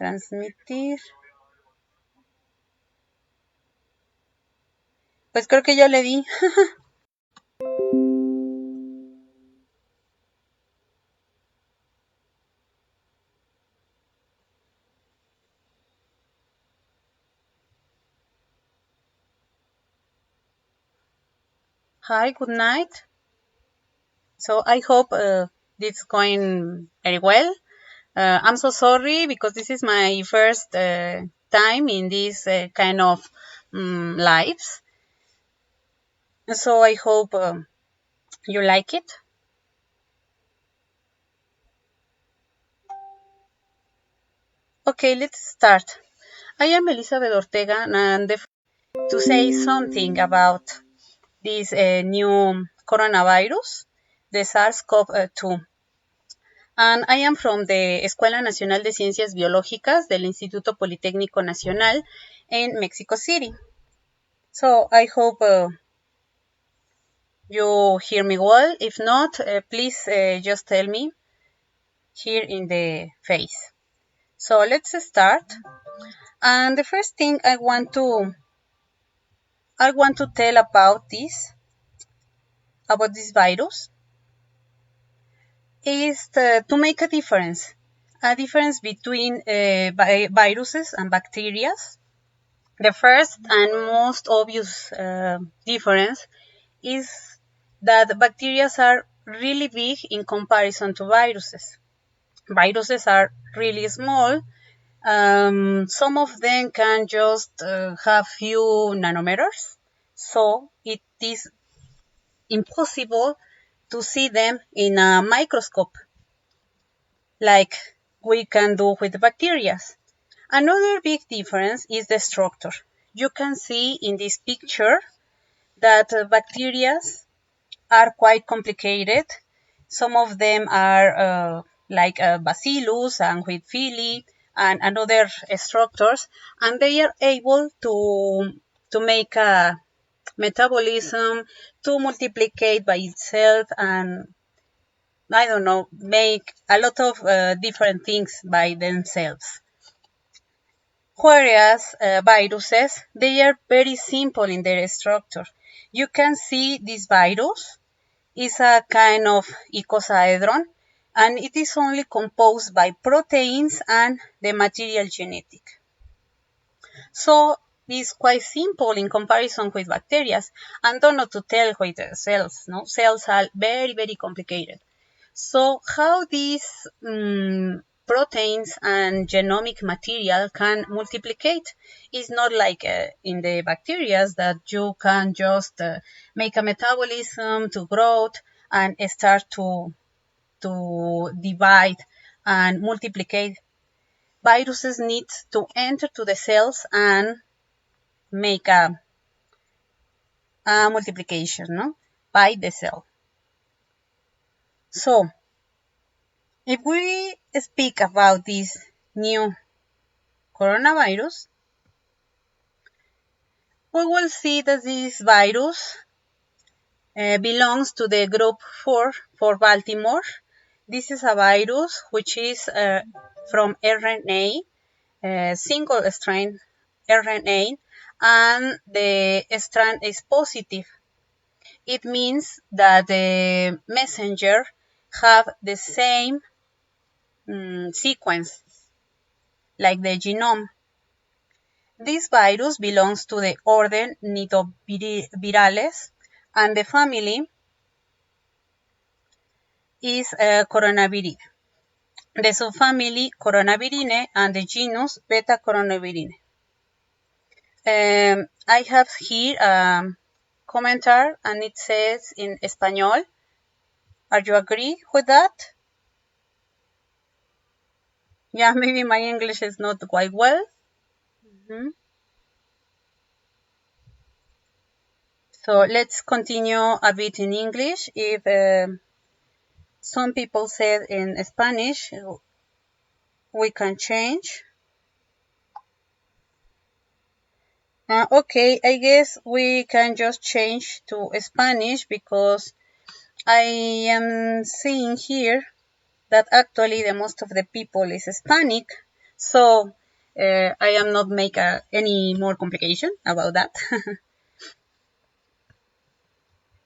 transmitir. Pues creo que ya le di. Hi, good night. So I hope this is going very well. I'm so sorry because this is my first time in this kind of lives. So I hope you like it. Okay, let's start. I am Elizabeth Ortega and to say something about this new coronavirus, the SARS-CoV-2. And I am from the Escuela Nacional de Ciencias Biológicas del Instituto Politécnico Nacional in Mexico City. So I hope you hear me well. If not, please just tell me here in the face. So let's start. And the first thing I want to tell about this virus is to make a difference between viruses and bacteria. The first and most obvious difference is that bacteria are really big in comparison to viruses. Viruses are really small. Some of them can just have few nanometers, so it is impossible to see them in a microscope like we can do with bacteria. Another big difference is the structure. You can see in this picture that bacteria are quite complicated. Some of them are like bacillus and with villi and other structures, and they are able to make a metabolism, to multiplicate by itself, and I don't know, make a lot of different things by themselves. Whereas viruses, they are very simple in their structure. You can see this virus is a kind of icosahedron, and it is only composed by proteins and the material genetic. So it's quite simple in comparison with bacteria, and don't know to tell with cells. No, cells are very, very complicated. So how these proteins and genomic material can multiplicate is not like in the bacteria that you can just make a metabolism to growth and start to divide and multiplicate. Viruses need to enter to the cells and make a multiplication, no, by the cell. So if we speak about this new coronavirus, we will see that this virus belongs to the group 4 for Baltimore. This is a virus which is from RNA, single strand RNA, and the strand is positive. It means that the messenger have the same sequence like the genome. This virus belongs to the order Nidovirales, and the family is Coronaviridae. The subfamily Coronavirinae and the genus Beta Coronavirinae. I have here a commentary, and it says in Español. Are you agree with that? Yeah, maybe my English is not quite well. So let's continue a bit in English. If some people said in Spanish, we can change. Okay, I guess we can just change to Spanish because I am seeing here that actually the most of the people is Hispanic, So I am not make any more complication about that.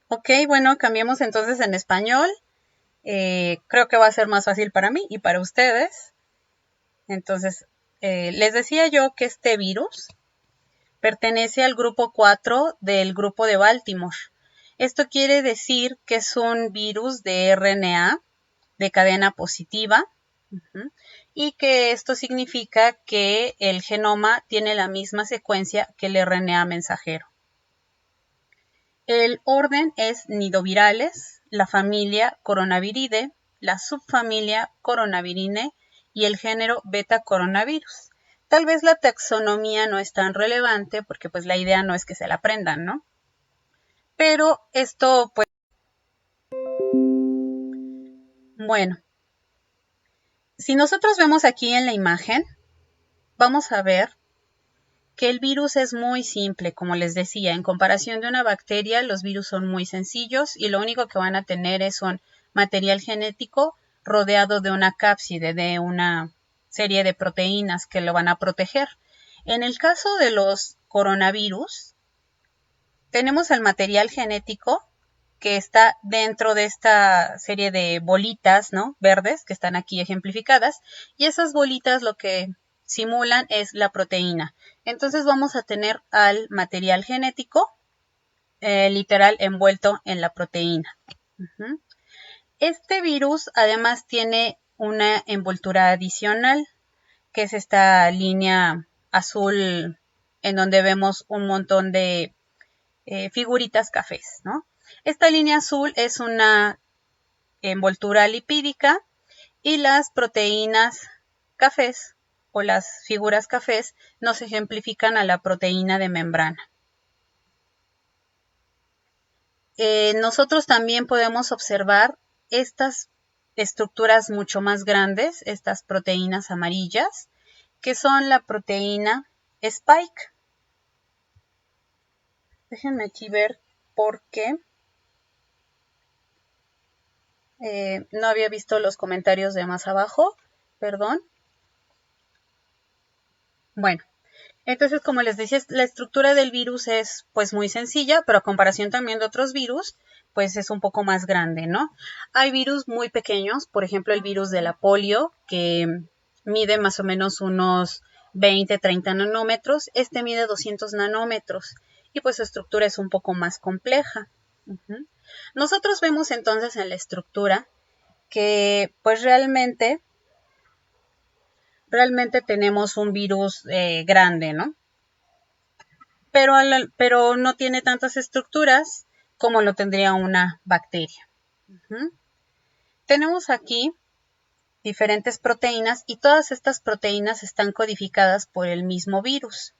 Ok, bueno, cambiemos entonces en español. Creo que va a ser más fácil para mí y para ustedes. Entonces, les decía yo que este virus pertenece al grupo 4 del grupo de Baltimore. Esto quiere decir que es un virus de RNA de cadena positiva, y que esto significa que el genoma tiene la misma secuencia que el RNA mensajero. El orden es nidovirales, la familia Coronaviridae, la subfamilia Coronavirinae y el género Beta Coronavirus. Tal vez la taxonomía no es tan relevante porque pues la idea no es que se la aprendan, ¿no? Pero esto pues... Bueno, si nosotros vemos aquí en la imagen, vamos a ver que el virus es muy simple, como les decía. En comparación de una bacteria, los virus son muy sencillos y lo único que van a tener es un material genético rodeado de una cápside, de una serie de proteínas que lo van a proteger. En el caso de los coronavirus, tenemos el material genético que está dentro de esta serie de bolitas, ¿no?, verdes que están aquí ejemplificadas, y esas bolitas lo que simulan es la proteína. Entonces vamos a tener al material genético literal envuelto en la proteína. Este virus además tiene una envoltura adicional, que es esta línea azul en donde vemos un montón de figuritas cafés, ¿no? Esta línea azul es una envoltura lipídica y las proteínas cafés o las figuras cafés nos ejemplifican a la proteína de membrana. Nosotros también podemos observar estas estructuras mucho más grandes, estas proteínas amarillas, que son la proteína Spike. Déjenme aquí ver por qué. No había visto los comentarios de más abajo, perdón. Bueno, entonces como les decía, la estructura del virus es pues muy sencilla, pero a comparación también de otros virus, pues es un poco más grande, ¿no? Hay virus muy pequeños, por ejemplo el virus de la polio, que mide más o menos unos 20, 30 nanómetros. Este mide 200 nanómetros y pues su estructura es un poco más compleja. Nosotros vemos entonces en la estructura que pues realmente tenemos un virus grande, ¿no? Pero no tiene tantas estructuras como lo tendría una bacteria. Tenemos aquí diferentes proteínas y todas estas proteínas están codificadas por el mismo virus.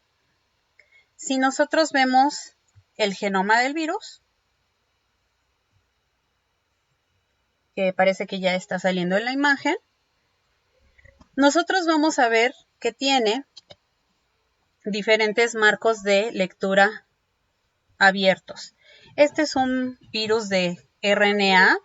Si nosotros vemos el genoma del virus, que parece que ya está saliendo en la imagen, nosotros vamos a ver que tiene diferentes marcos de lectura abiertos. Este es un virus de RNA.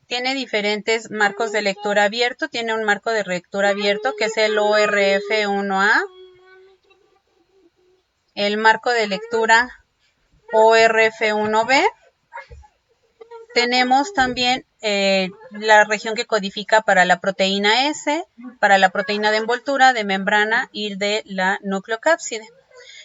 Tiene diferentes marcos de lectura abierto. Tiene un marco de lectura abierto que es el ORF1A. El marco de lectura ORF1B. Tenemos también la región que codifica para la proteína S, para la proteína de envoltura, de membrana y de la nucleocápside.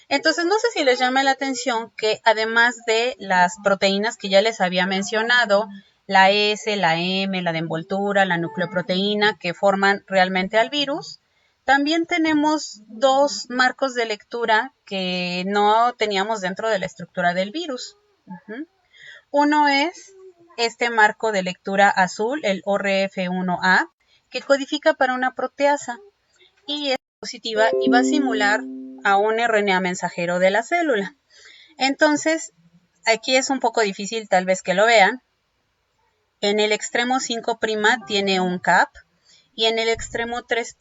Entonces, no sé si les llama la atención que además de las proteínas que ya les había mencionado, la S, la M, la de envoltura, la nucleoproteína, que forman realmente al virus, también tenemos dos marcos de lectura que no teníamos dentro de la estructura del virus. Uno es este marco de lectura azul, el ORF1A, que codifica para una proteasa y es positiva y va a simular a un RNA mensajero de la célula. Entonces, aquí es un poco difícil tal vez que lo vean. En el extremo 5' tiene un CAP y en el extremo 3'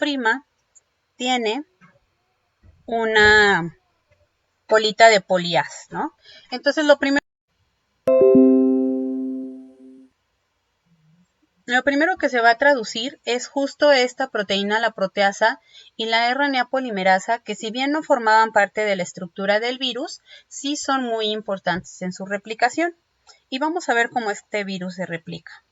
tiene una colita de polias, ¿no? Entonces, lo primero Lo primero que se va a traducir es justo esta proteína, la proteasa, y la RNA polimerasa, que si bien no formaban parte de la estructura del virus, sí son muy importantes en su replicación. Y vamos a ver cómo este virus se replica.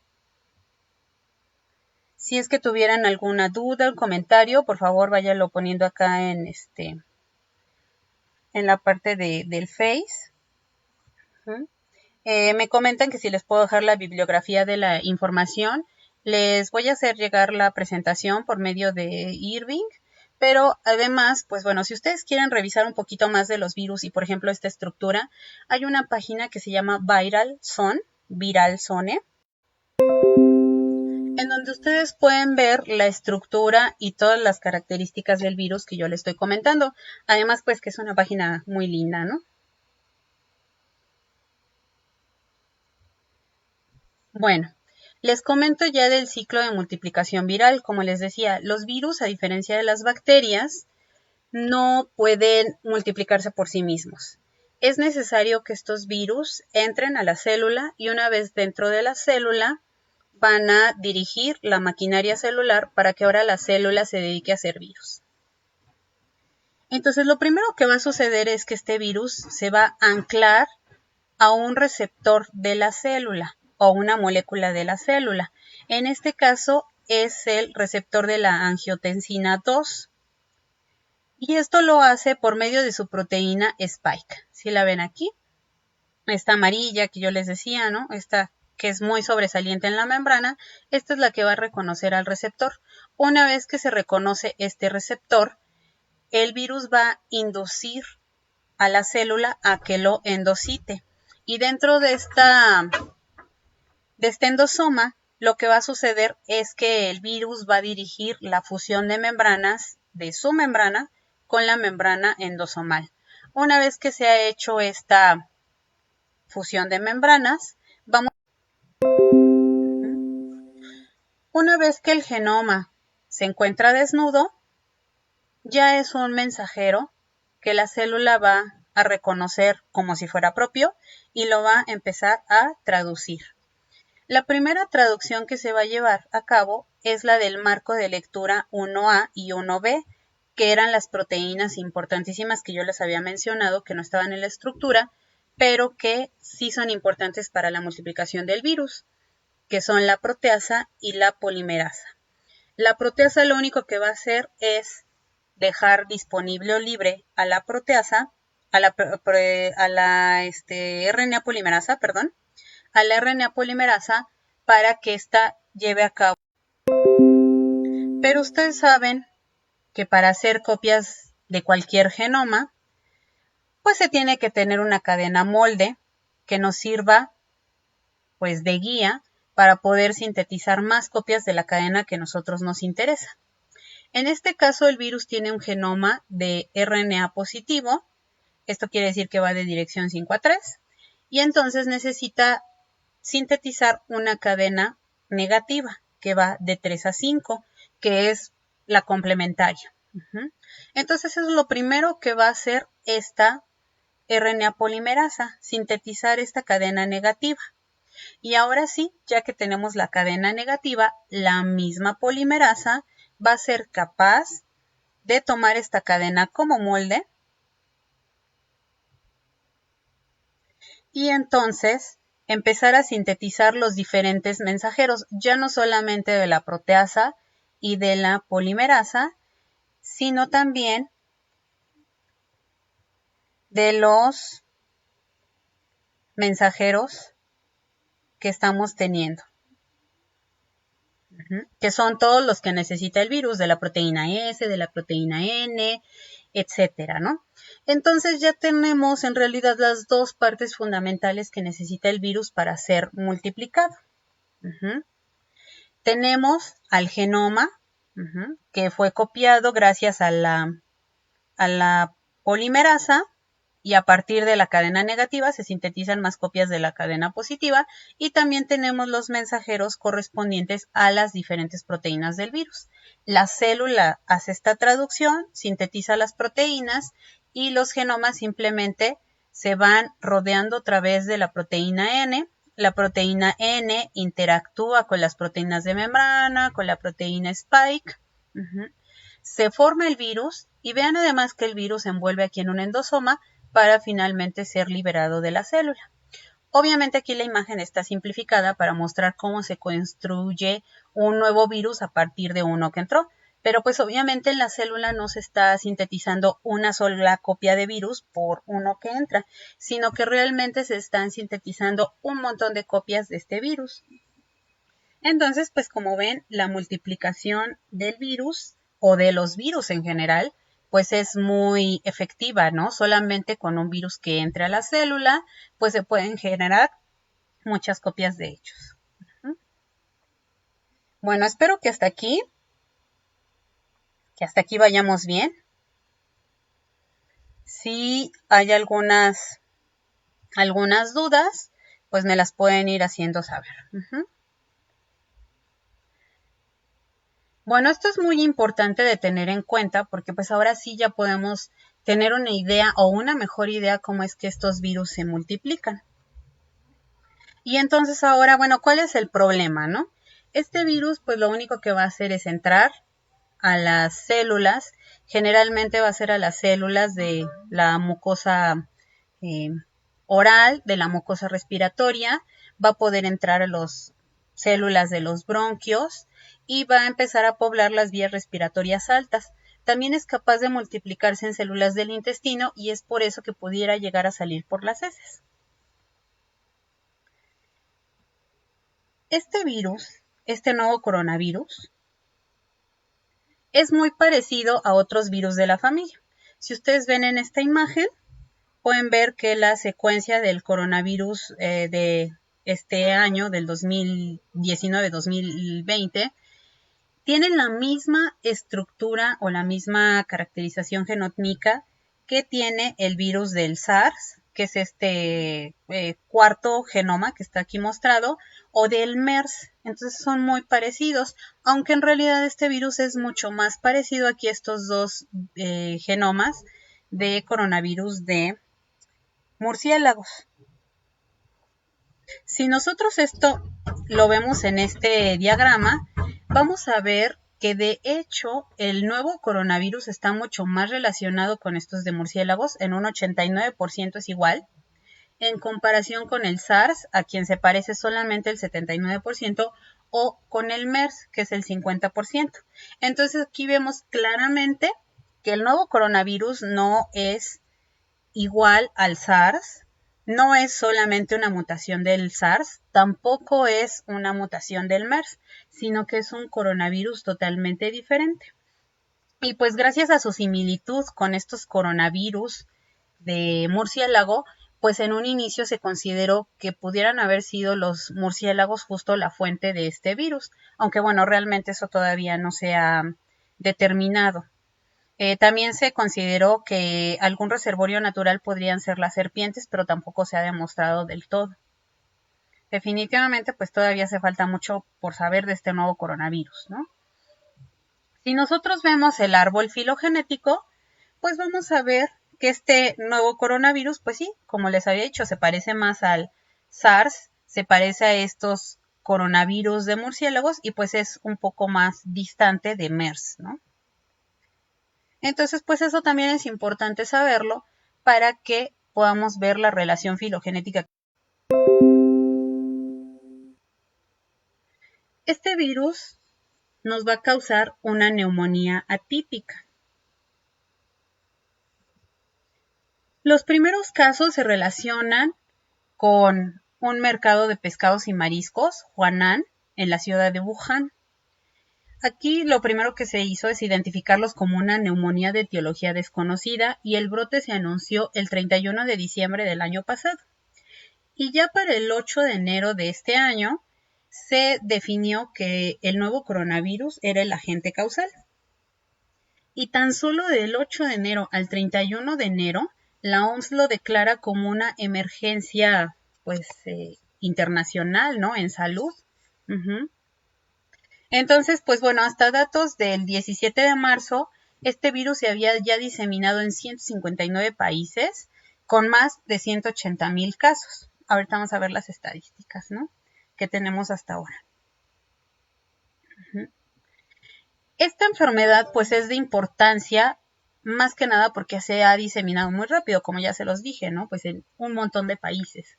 Si es que tuvieran alguna duda o comentario, por favor váyanlo poniendo acá en la parte del Face. Me comentan que si les puedo dejar la bibliografía de la información. Les voy a hacer llegar la presentación por medio de Irving, pero además, pues bueno, si ustedes quieren revisar un poquito más de los virus y por ejemplo esta estructura, hay una página que se llama ViralZone, en donde ustedes pueden ver la estructura y todas las características del virus que yo les estoy comentando. Además, pues que es una página muy linda, ¿no? Bueno, les comento ya del ciclo de multiplicación viral. Como les decía, los virus, a diferencia de las bacterias, no pueden multiplicarse por sí mismos. Es necesario que estos virus entren a la célula y una vez dentro de la célula van a dirigir la maquinaria celular para que ahora la célula se dedique a hacer virus. Entonces, lo primero que va a suceder es que este virus se va a anclar a un receptor de la célula o una molécula de la célula. En este caso es el receptor de la angiotensina 2. Y esto lo hace por medio de su proteína Spike. ¿Sí la ven aquí? Esta amarilla que yo les decía, ¿no? Esta que es muy sobresaliente en la membrana, esta es la que va a reconocer al receptor. Una vez que se reconoce este receptor, el virus va a inducir a la célula a que lo endocite. Y dentro de este endosoma, lo que va a suceder es que el virus va a dirigir la fusión de membranas de su membrana con la membrana endosomal. Una vez que se ha hecho esta fusión de membranas, una vez que el genoma se encuentra desnudo, ya es un mensajero que la célula va a reconocer como si fuera propio y lo va a empezar a traducir. La primera traducción que se va a llevar a cabo es la del marco de lectura 1A y 1B, que eran las proteínas importantísimas que yo les había mencionado, que no estaban en la estructura, pero que sí son importantes para la multiplicación del virus, que son la proteasa y la polimerasa. La proteasa lo único que va a hacer es dejar disponible o libre a la proteasa, a la RNA polimerasa, a la RNA polimerasa para que ésta lleve a cabo. Pero ustedes saben que para hacer copias de cualquier genoma, pues se tiene que tener una cadena molde que nos sirva pues de guía para poder sintetizar más copias de la cadena que a nosotros nos interesa. En este caso, el virus tiene un genoma de RNA positivo. Esto quiere decir que va de dirección 5 a 3. Y entonces necesita sintetizar una cadena negativa que va de 3 a 5, que es la complementaria. Entonces, eso es lo primero que va a hacer esta RNA polimerasa, sintetizar esta cadena negativa. Y ahora sí, ya que tenemos la cadena negativa, la misma polimerasa va a ser capaz de tomar esta cadena como molde y entonces empezar a sintetizar los diferentes mensajeros, ya no solamente de la proteasa y de la polimerasa, sino también de los mensajeros que estamos teniendo, que son todos los que necesita el virus, de la proteína S, de la proteína N, etcétera, ¿no? Entonces ya tenemos en realidad las dos partes fundamentales que necesita el virus para ser multiplicado. Tenemos al genoma, que fue copiado gracias a la polimerasa, y a partir de la cadena negativa se sintetizan más copias de la cadena positiva, y también tenemos los mensajeros correspondientes a las diferentes proteínas del virus. La célula hace esta traducción, sintetiza las proteínas y los genomas simplemente se van rodeando a través de la proteína N la proteína N interactúa con las proteínas de membrana, con la proteína Spike. Se forma el virus y vean además que el virus se envuelve aquí en un endosoma para finalmente ser liberado de la célula. Obviamente aquí la imagen está simplificada para mostrar cómo se construye un nuevo virus a partir de uno que entró. Pero pues obviamente en la célula no se está sintetizando una sola copia de virus por uno que entra, sino que realmente se están sintetizando un montón de copias de este virus. Entonces, pues como ven, la multiplicación del virus o de los virus en general, pues es muy efectiva, ¿no? Solamente con un virus que entre a la célula, pues se pueden generar muchas copias de ellos. Bueno, espero que hasta aquí vayamos bien. Si hay algunas dudas, pues me las pueden ir haciendo saber. Bueno, esto es muy importante de tener en cuenta porque pues ahora sí ya podemos tener una idea o una mejor idea cómo es que estos virus se multiplican. Y entonces ahora, bueno, ¿cuál es el problema, no? Este virus pues lo único que va a hacer es entrar a las células, generalmente va a ser a las células de la mucosa oral, de la mucosa respiratoria, va a poder entrar a las células de los bronquios y va a empezar a poblar las vías respiratorias altas. También es capaz de multiplicarse en células del intestino y es por eso que pudiera llegar a salir por las heces. Este virus, este nuevo coronavirus, es muy parecido a otros virus de la familia. Si ustedes ven en esta imagen, pueden ver que la secuencia del coronavirus de este año, del 2019-2020, tiene la misma estructura o la misma caracterización genómica que tiene el virus del SARS, que es este cuarto genoma que está aquí mostrado, o del MERS. Entonces son muy parecidos, aunque en realidad este virus es mucho más parecido aquí a estos dos genomas de coronavirus de murciélagos. Si nosotros esto lo vemos en este diagrama, vamos a ver que de hecho el nuevo coronavirus está mucho más relacionado con estos de murciélagos, en un 89% es igual, en comparación con el SARS, a quien se parece solamente el 79%, o con el MERS, que es el 50%. Entonces aquí vemos claramente que el nuevo coronavirus no es igual al SARS, no es solamente una mutación del SARS, tampoco es una mutación del MERS, sino que es un coronavirus totalmente diferente. Y pues gracias a su similitud con estos coronavirus de murciélago, pues en un inicio se consideró que pudieran haber sido los murciélagos justo la fuente de este virus, aunque bueno, realmente eso todavía no se ha determinado. También se consideró que algún reservorio natural podrían ser las serpientes, pero tampoco se ha demostrado del todo. Definitivamente, pues todavía hace falta mucho por saber de este nuevo coronavirus, ¿no? Si nosotros vemos el árbol filogenético, pues vamos a ver que este nuevo coronavirus, pues sí, como les había dicho, se parece más al SARS, se parece a estos coronavirus de murciélagos y pues es un poco más distante de MERS, ¿no? Entonces, pues eso también es importante saberlo para que podamos ver la relación filogenética. Este virus nos va a causar una neumonía atípica. Los primeros casos se relacionan con un mercado de pescados y mariscos, Huanan, en la ciudad de Wuhan. Aquí lo primero que se hizo es identificarlos como una neumonía de etiología desconocida y el brote se anunció el 31 de diciembre del año pasado. Y ya para el 8 de enero de este año se definió que el nuevo coronavirus era el agente causal. Y tan solo del 8 de enero al 31 de enero, la OMS lo declara como una emergencia pues internacional, ¿no? En salud. Entonces, pues bueno, hasta datos del 17 de marzo, este virus se había ya diseminado en 159 países con más de 180,000 casos. Ahorita vamos a ver las estadísticas, ¿no?, que tenemos hasta ahora. Esta enfermedad pues es de importancia más que nada porque se ha diseminado muy rápido, como ya se los dije, ¿no?, pues en un montón de países.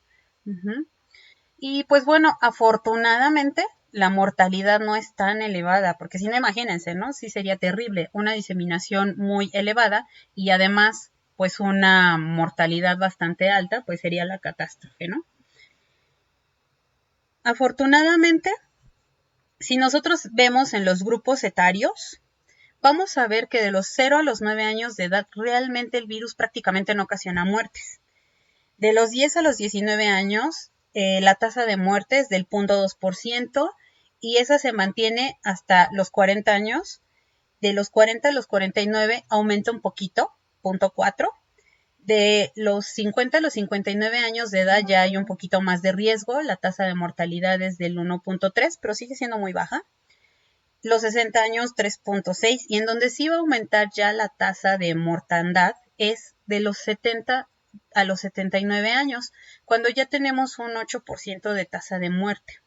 Y pues bueno, afortunadamente la mortalidad no es tan elevada, porque si no, imagínense, ¿no?, sí sería terrible, una diseminación muy elevada y además pues una mortalidad bastante alta, pues sería la catástrofe, ¿no? Afortunadamente, si nosotros vemos en los grupos etarios, vamos a ver que de los 0 a los 9 años de edad realmente el virus prácticamente no ocasiona muertes. De los 10 a los 19 años, la tasa de muerte es del 0.2% y esa se mantiene hasta los 40 años. De los 40 a los 49 aumenta un poquito, 0.4%. De los 50 a los 59 años de edad ya hay un poquito más de riesgo, la tasa de mortalidad es del 1.3, pero sigue siendo muy baja. Los 60 años 3.6 y en donde sí va a aumentar ya la tasa de mortandad es de los 70 a los 79 años, cuando ya tenemos un 8% de tasa de muerte.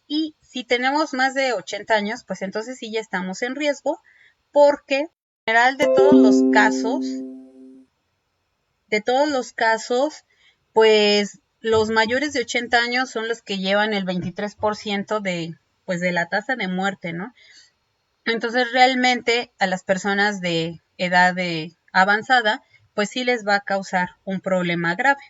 Y si tenemos más de 80 años, pues entonces sí ya estamos en riesgo, porque en general de todos los casos, pues los mayores de 80 años son los que llevan el 23% de la tasa de muerte, ¿no? Entonces realmente a las personas de edad avanzada, pues sí les va a causar un problema grave.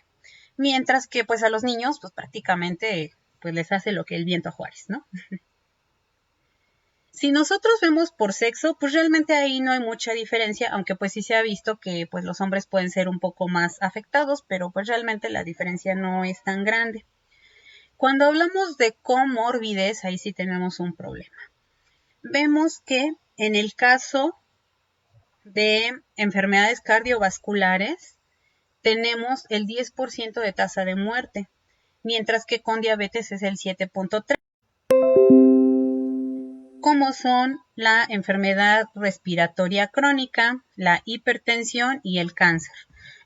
Mientras que pues a los niños, pues prácticamente pues les hace lo que el viento a Juárez, ¿no? Si nosotros vemos por sexo, pues realmente ahí no hay mucha diferencia, aunque pues sí se ha visto que pues los hombres pueden ser un poco más afectados, pero pues realmente la diferencia no es tan grande. Cuando hablamos de comorbides, ahí sí tenemos un problema. Vemos que en el caso de enfermedades cardiovasculares tenemos el 10% de tasa de muerte, mientras que con diabetes es el 7.3%. Como son la enfermedad respiratoria crónica, la hipertensión y el cáncer.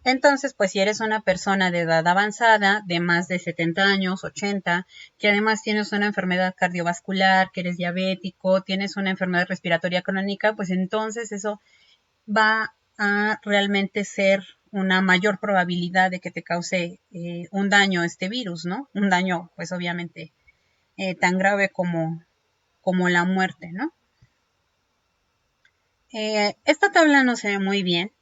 Entonces, pues si eres una persona de edad avanzada, de más de 70 años, 80, que además tienes una enfermedad cardiovascular, que eres diabético, tienes una enfermedad respiratoria crónica, pues entonces eso va a realmente ser una mayor probabilidad de que te cause un daño este virus, ¿no? Un daño, pues obviamente, tan grave como la muerte, ¿no? Esta tabla no se ve muy bien,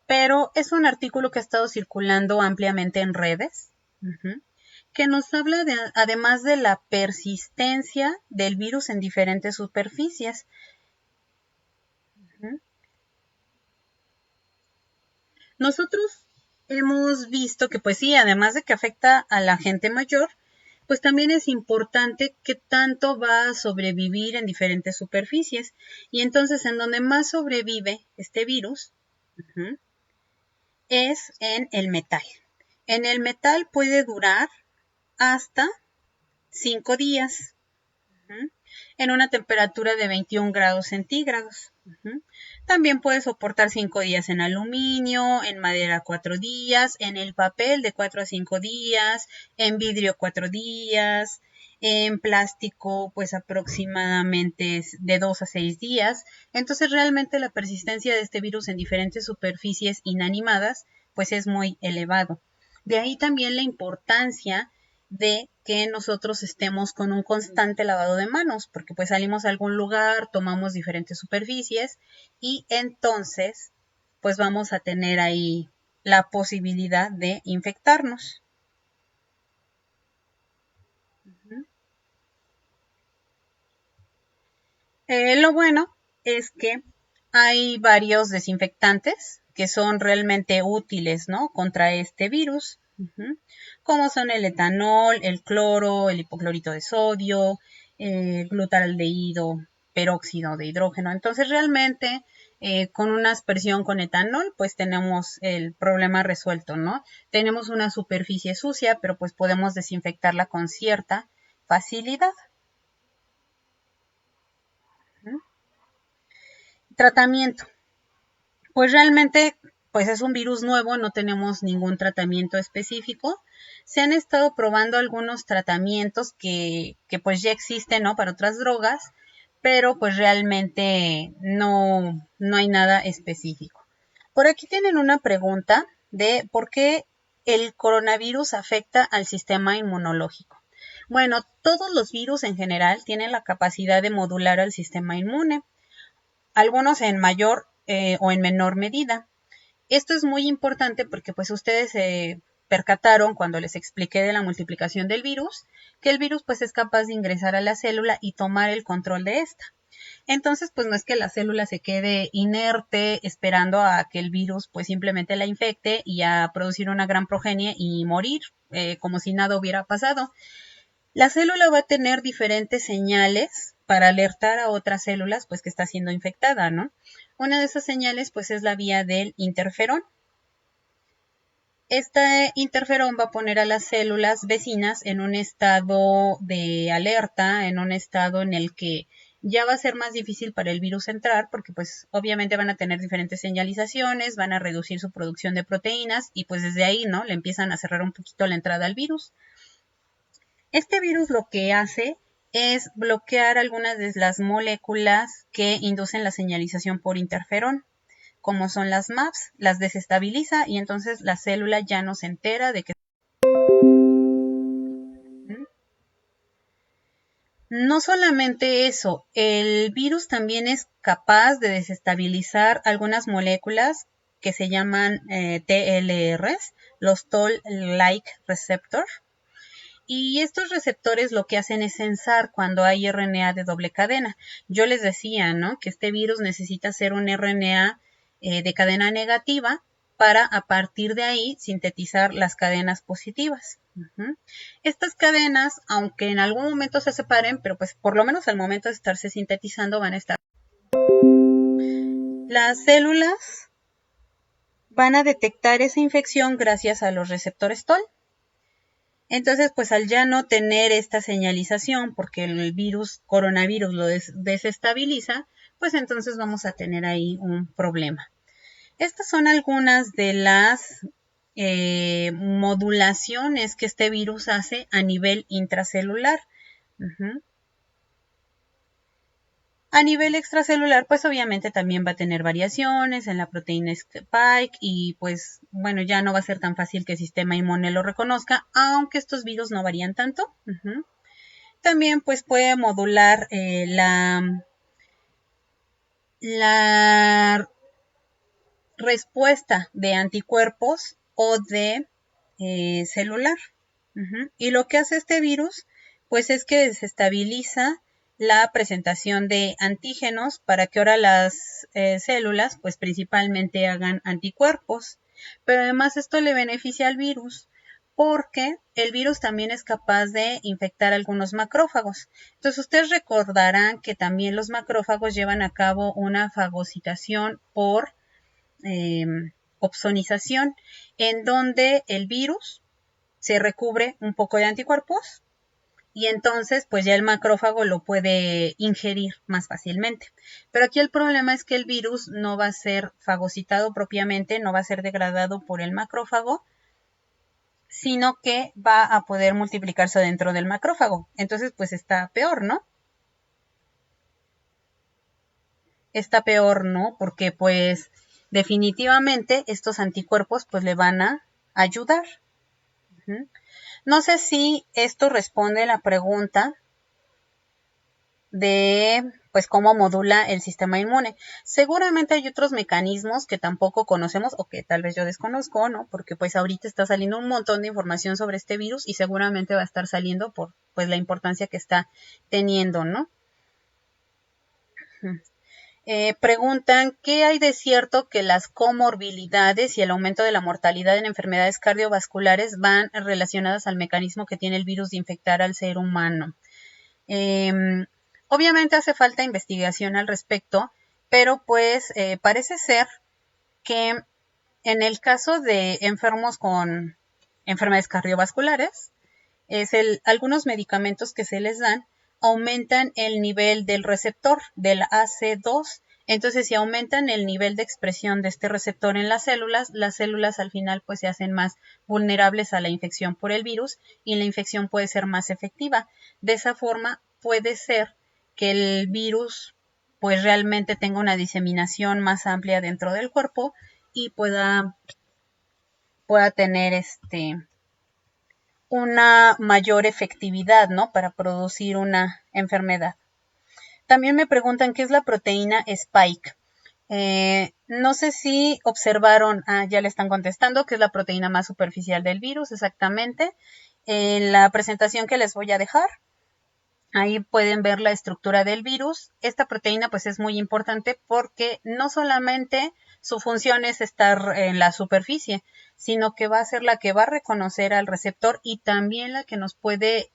pero es un artículo que ha estado circulando ampliamente en redes, que nos habla además de la persistencia del virus en diferentes superficies. Nosotros hemos visto que pues sí, además de que afecta a la gente mayor, pues también es importante qué tanto va a sobrevivir en diferentes superficies. Y entonces en donde más sobrevive este virus es en el metal. En el metal puede durar hasta 5 días en una temperatura de 21 grados centígrados. También puede soportar 5 días en aluminio, en madera 4 días, en el papel de 4 a 5 días, en vidrio 4 días, en plástico pues aproximadamente de 2 a 6 días. Entonces realmente la persistencia de este virus en diferentes superficies inanimadas pues es muy elevado. De ahí también la importancia de que nosotros estemos con un constante lavado de manos, porque pues salimos a algún lugar, tomamos diferentes superficies y entonces pues vamos a tener ahí la posibilidad de infectarnos. Lo bueno es que hay varios desinfectantes que son realmente útiles, ¿no?, contra este virus, como son el etanol, el cloro, el hipoclorito de sodio, glutaldehído, peróxido de hidrógeno. Entonces realmente con una aspersión con etanol pues tenemos el problema resuelto, ¿no? Tenemos una superficie sucia, pero pues podemos desinfectarla con cierta facilidad. Tratamiento. Pues realmente pues es un virus nuevo, no tenemos ningún tratamiento específico, Se han estado probando algunos tratamientos que pues ya existen, ¿no? Para otras drogas, pero pues realmente no hay nada específico. Por aquí tienen una pregunta de por qué el coronavirus afecta al sistema inmunológico. Bueno, todos los virus en general tienen la capacidad de modular al sistema inmune, algunos en mayor o en menor medida. Esto es muy importante porque pues ustedes se percataron cuando les expliqué de la multiplicación del virus, que el virus pues es capaz de ingresar a la célula y tomar el control de esta. Entonces, pues no es que la célula se quede inerte esperando a que el virus pues simplemente la infecte y a producir una gran progenie y morir como si nada hubiera pasado. La célula va a tener diferentes señales para alertar a otras células pues que está siendo infectada, ¿no? Una de esas señales pues es la vía del interferón. Este interferón va a poner a las células vecinas en un estado de alerta, en un estado en el que ya va a ser más difícil para el virus entrar porque pues obviamente van a tener diferentes señalizaciones, van a reducir su producción de proteínas y pues desde ahí, ¿no? Le empiezan a cerrar un poquito la entrada al virus. Este virus lo que hace es bloquear algunas de las moléculas que inducen la señalización por interferón, como son las MAPs, las desestabiliza y entonces la célula ya no se entera de que... No solamente eso, el virus también es capaz de desestabilizar algunas moléculas que se llaman TLRs, los Toll-like receptor. Y estos receptores lo que hacen es censar cuando hay RNA de doble cadena. Yo les decía, ¿no? Que este virus necesita ser un RNA de cadena negativa para a partir de ahí sintetizar las cadenas positivas. Estas cadenas, aunque en algún momento se separen, pero pues por lo menos al momento de estarse sintetizando van a estar. Las células van a detectar esa infección gracias a los receptores Toll. Entonces, pues al ya no tener esta señalización, porque el coronavirus lo desestabiliza, pues entonces vamos a tener ahí un problema. Estas son algunas de las modulaciones que este virus hace a nivel intracelular. A nivel extracelular, pues obviamente también va a tener variaciones en la proteína spike y pues bueno, ya no va a ser tan fácil que el sistema inmune lo reconozca, aunque estos virus no varían tanto. También pues puede modular la respuesta de anticuerpos o de celular. Y lo que hace este virus pues es que desestabiliza la presentación de antígenos para que ahora las células pues principalmente hagan anticuerpos. Pero además esto le beneficia al virus porque el virus también es capaz de infectar algunos macrófagos. Entonces ustedes recordarán que también los macrófagos llevan a cabo una fagocitación por opsonización, en donde el virus se recubre un poco de anticuerpos y entonces pues ya el macrófago lo puede ingerir más fácilmente. Pero aquí el problema es que el virus no va a ser fagocitado propiamente, no va a ser degradado por el macrófago, sino que va a poder multiplicarse dentro del macrófago. Entonces pues está peor, ¿no? Está peor, ¿no? Porque pues definitivamente estos anticuerpos pues le van a ayudar. No sé si esto responde a la pregunta de pues cómo modula el sistema inmune. Seguramente hay otros mecanismos que tampoco conocemos o que tal vez yo desconozco, ¿no? Porque pues ahorita está saliendo un montón de información sobre este virus y seguramente va a estar saliendo por pues la importancia que está teniendo, ¿no? Preguntan, ¿qué hay de cierto que las comorbilidades y el aumento de la mortalidad en enfermedades cardiovasculares van relacionadas al mecanismo que tiene el virus de infectar al ser humano? Obviamente hace falta investigación al respecto, pero pues parece ser que en el caso de enfermos con enfermedades cardiovasculares, algunos medicamentos que se les dan aumentan el nivel del receptor del AC2, Entonces, si aumentan el nivel de expresión de este receptor en las células al final pues se hacen más vulnerables a la infección por el virus y la infección puede ser más efectiva. De esa forma puede ser que el virus pues realmente tenga una diseminación más amplia dentro del cuerpo y pueda tener una mayor efectividad, ¿no? Para producir una enfermedad. También me preguntan qué es la proteína Spike. No sé si observaron, ya le están contestando, que es la proteína más superficial del virus, exactamente. En la presentación que les voy a dejar, ahí pueden ver la estructura del virus. Esta proteína pues es muy importante porque no solamente su función es estar en la superficie, sino que va a ser la que va a reconocer al receptor y también la que nos puede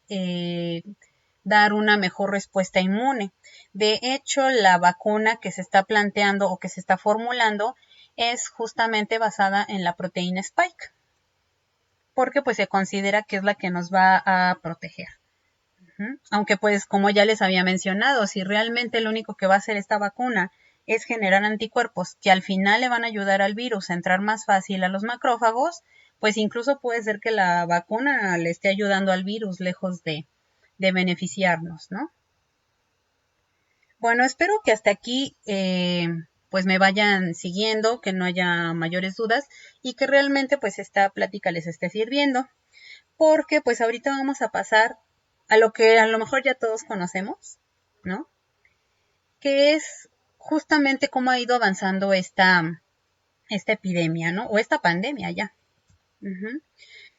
dar una mejor respuesta inmune. De hecho, la vacuna que se está planteando o que se está formulando es justamente basada en la proteína Spike, porque pues se considera que es la que nos va a proteger. Aunque pues como ya les había mencionado, si realmente lo único que va a hacer esta vacuna es generar anticuerpos que al final le van a ayudar al virus a entrar más fácil a los macrófagos, pues incluso puede ser que la vacuna le esté ayudando al virus lejos de beneficiarnos, ¿no? Bueno, espero que hasta aquí pues me vayan siguiendo, que no haya mayores dudas y que realmente pues esta plática les esté sirviendo, porque pues ahorita vamos a pasar a lo que a lo mejor ya todos conocemos, ¿no? Que es justamente cómo ha ido avanzando esta epidemia, ¿no? O esta pandemia ya.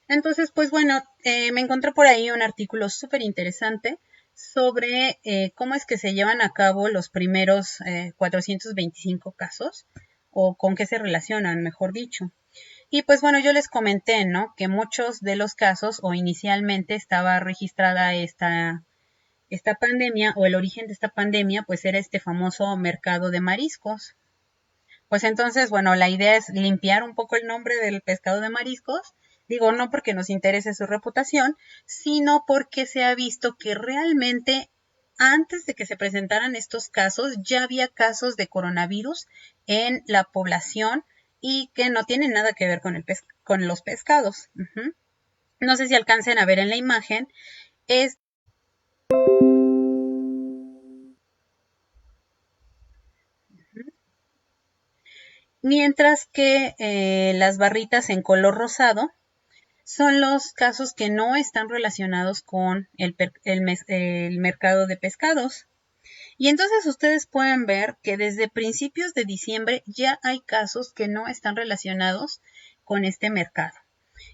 Entonces, pues bueno, me encontré por ahí un artículo súper interesante sobre cómo es que se llevan a cabo los primeros 425 casos, o con qué se relacionan, mejor dicho. Y pues bueno, yo les comenté, ¿no? Que muchos de los casos, o inicialmente estaba registrada esta pandemia, o el origen de esta pandemia, pues era este famoso mercado de mariscos. Pues entonces, bueno, la idea es limpiar un poco el nombre del pescado de mariscos. Digo, no porque nos interese su reputación, sino porque se ha visto que realmente antes de que se presentaran estos casos, ya había casos de coronavirus en la población y que no tienen nada que ver con los pescados. No sé si alcancen a ver en la imagen. Es mientras que las barritas en color rosado son los casos que no están relacionados con el mercado de pescados. Y entonces ustedes pueden ver que desde principios de diciembre ya hay casos que no están relacionados con este mercado.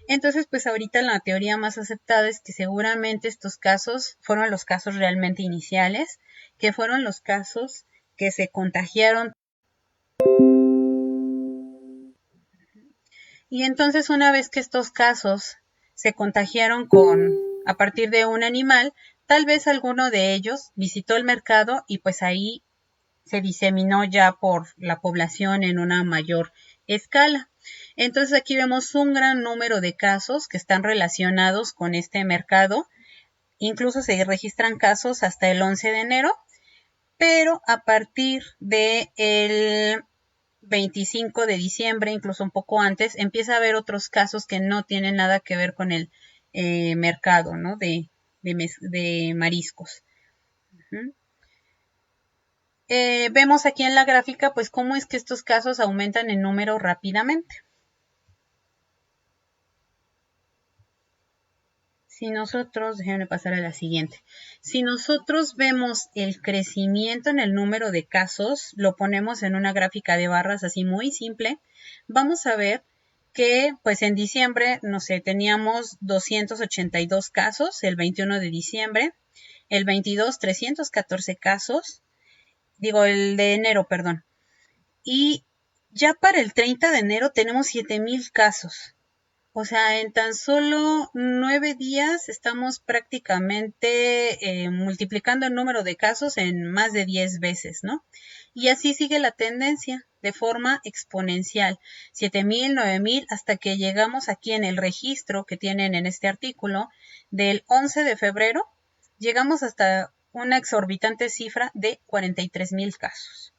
Entonces, pues ahorita la teoría más aceptada es que seguramente estos casos fueron los casos realmente iniciales, que fueron los casos que se contagiaron. Y entonces una vez que estos casos se contagiaron a partir de un animal, tal vez alguno de ellos visitó el mercado y pues ahí se diseminó ya por la población en una mayor escala. Entonces aquí vemos un gran número de casos que están relacionados con este mercado. Incluso se registran casos hasta el 11 de enero, pero a partir de el 25 de diciembre, incluso un poco antes, empieza a haber otros casos que no tienen nada que ver con el mercado, ¿no? de mariscos. Vemos aquí en la gráfica, pues, cómo es que estos casos aumentan en número rápidamente. Si nosotros, déjenme pasar a la siguiente. Si nosotros vemos el crecimiento en el número de casos, lo ponemos en una gráfica de barras así muy simple, vamos a ver que pues en diciembre, no sé, teníamos 282 casos, el 21 de diciembre, el 22 314 casos, digo el de enero, perdón, y ya para el 30 de enero tenemos 7,000 casos. O sea, en tan solo 9 días estamos prácticamente multiplicando el número de casos en más de 10 veces, ¿no? Y así sigue la tendencia de forma exponencial. 7,000, 9,000, hasta que llegamos aquí en el registro que tienen en este artículo del 11 de febrero, llegamos hasta una exorbitante cifra de 43,000 casos.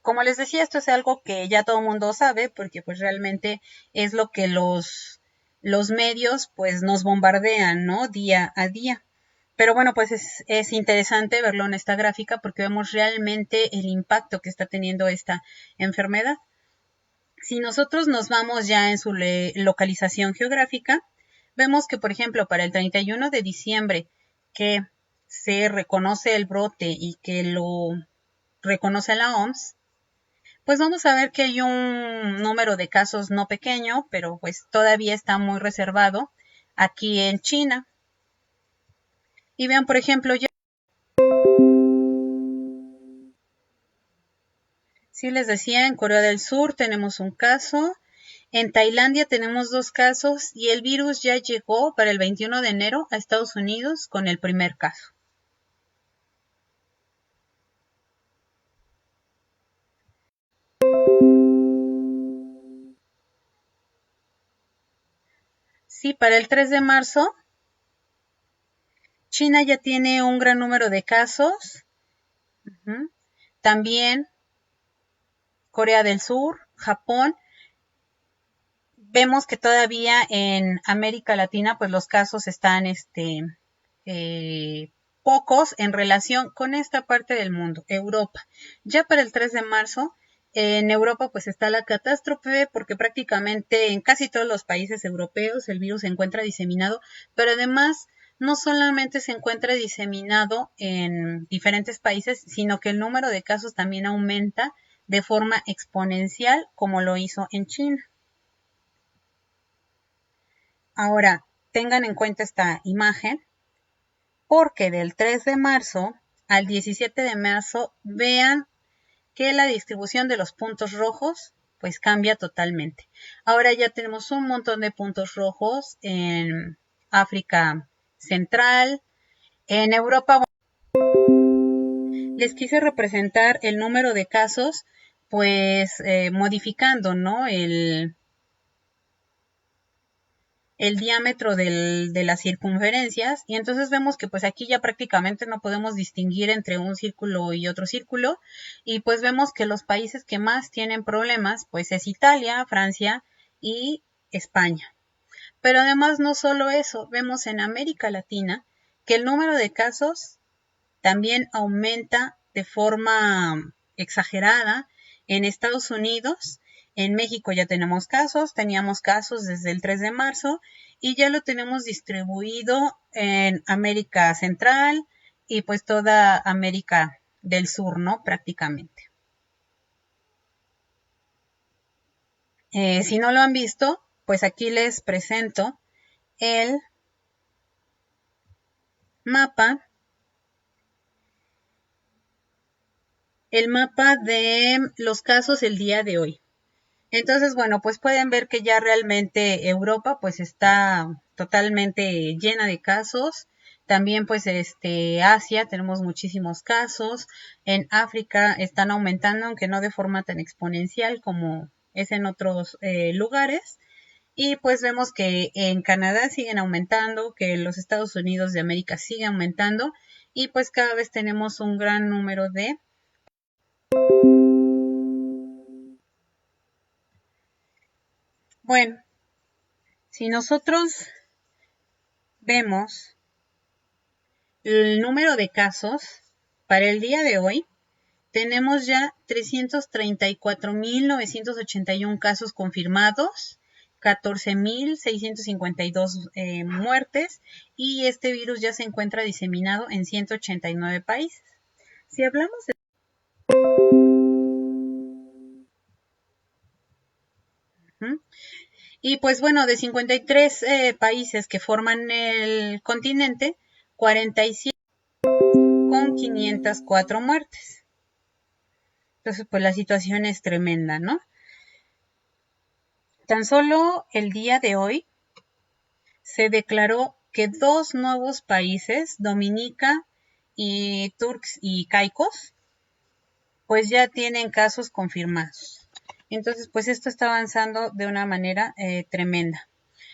Como les decía, esto es algo que ya todo el mundo sabe, porque pues realmente es lo que los medios pues nos bombardean, ¿no? Día a día. Pero bueno, pues es interesante verlo en esta gráfica porque vemos realmente el impacto que está teniendo esta enfermedad. Si nosotros nos vamos ya en su localización geográfica, vemos que, por ejemplo, para el 31 de diciembre, que se reconoce el brote y que lo reconoce la OMS, pues vamos a ver que hay un número de casos no pequeño, pero pues todavía está muy reservado aquí en China. Y vean, por ejemplo, ya sí les decía, en Corea del Sur tenemos un caso, en Tailandia tenemos 2 casos y el virus ya llegó para el 21 de enero a Estados Unidos con el primer caso. Sí, para el 3 de marzo, China ya tiene un gran número de casos. También Corea del Sur, Japón. Vemos que todavía en América Latina, pues los casos están pocos en relación con esta parte del mundo, Europa. Ya para el 3 de marzo, en Europa pues está la catástrofe porque prácticamente en casi todos los países europeos el virus se encuentra diseminado, pero además no solamente se encuentra diseminado en diferentes países, sino que el número de casos también aumenta de forma exponencial como lo hizo en China. Ahora, tengan en cuenta esta imagen porque del 3 de marzo al 17 de marzo vean que la distribución de los puntos rojos pues cambia totalmente. Ahora ya tenemos un montón de puntos rojos en África Central, en Europa. Les quise representar el número de casos pues modificando, ¿no? El diámetro de las circunferencias y entonces vemos que pues aquí ya prácticamente no podemos distinguir entre un círculo y otro círculo y pues vemos que los países que más tienen problemas pues es Italia, Francia y España. Pero además no solo eso, vemos en América Latina que el número de casos también aumenta de forma exagerada en Estados Unidos. En México ya tenemos casos, teníamos casos desde el 3 de marzo y ya lo tenemos distribuido en América Central y pues toda América del Sur, ¿no? Prácticamente. Si no lo han visto, pues aquí les presento el mapa de los casos el día de hoy. Entonces, bueno, pues pueden ver que ya realmente Europa pues está totalmente llena de casos. También pues Asia tenemos muchísimos casos. En África están aumentando, aunque no de forma tan exponencial como es en otros lugares. Y pues vemos que en Canadá siguen aumentando, que los Estados Unidos de América siguen aumentando y pues cada vez tenemos un gran número de. Bueno, si nosotros vemos el número de casos para el día de hoy, tenemos ya 334.981 casos confirmados, 14.652 muertes y este virus ya se encuentra diseminado en 189 países. Si hablamos de. Y pues bueno, de 53 países que forman el continente, 47 con 504 muertes. Entonces, pues la situación es tremenda, ¿no? Tan solo el día de hoy se declaró que 2 nuevos países, Dominica y Turks y Caicos, pues ya tienen casos confirmados. Entonces, pues esto está avanzando de una manera tremenda.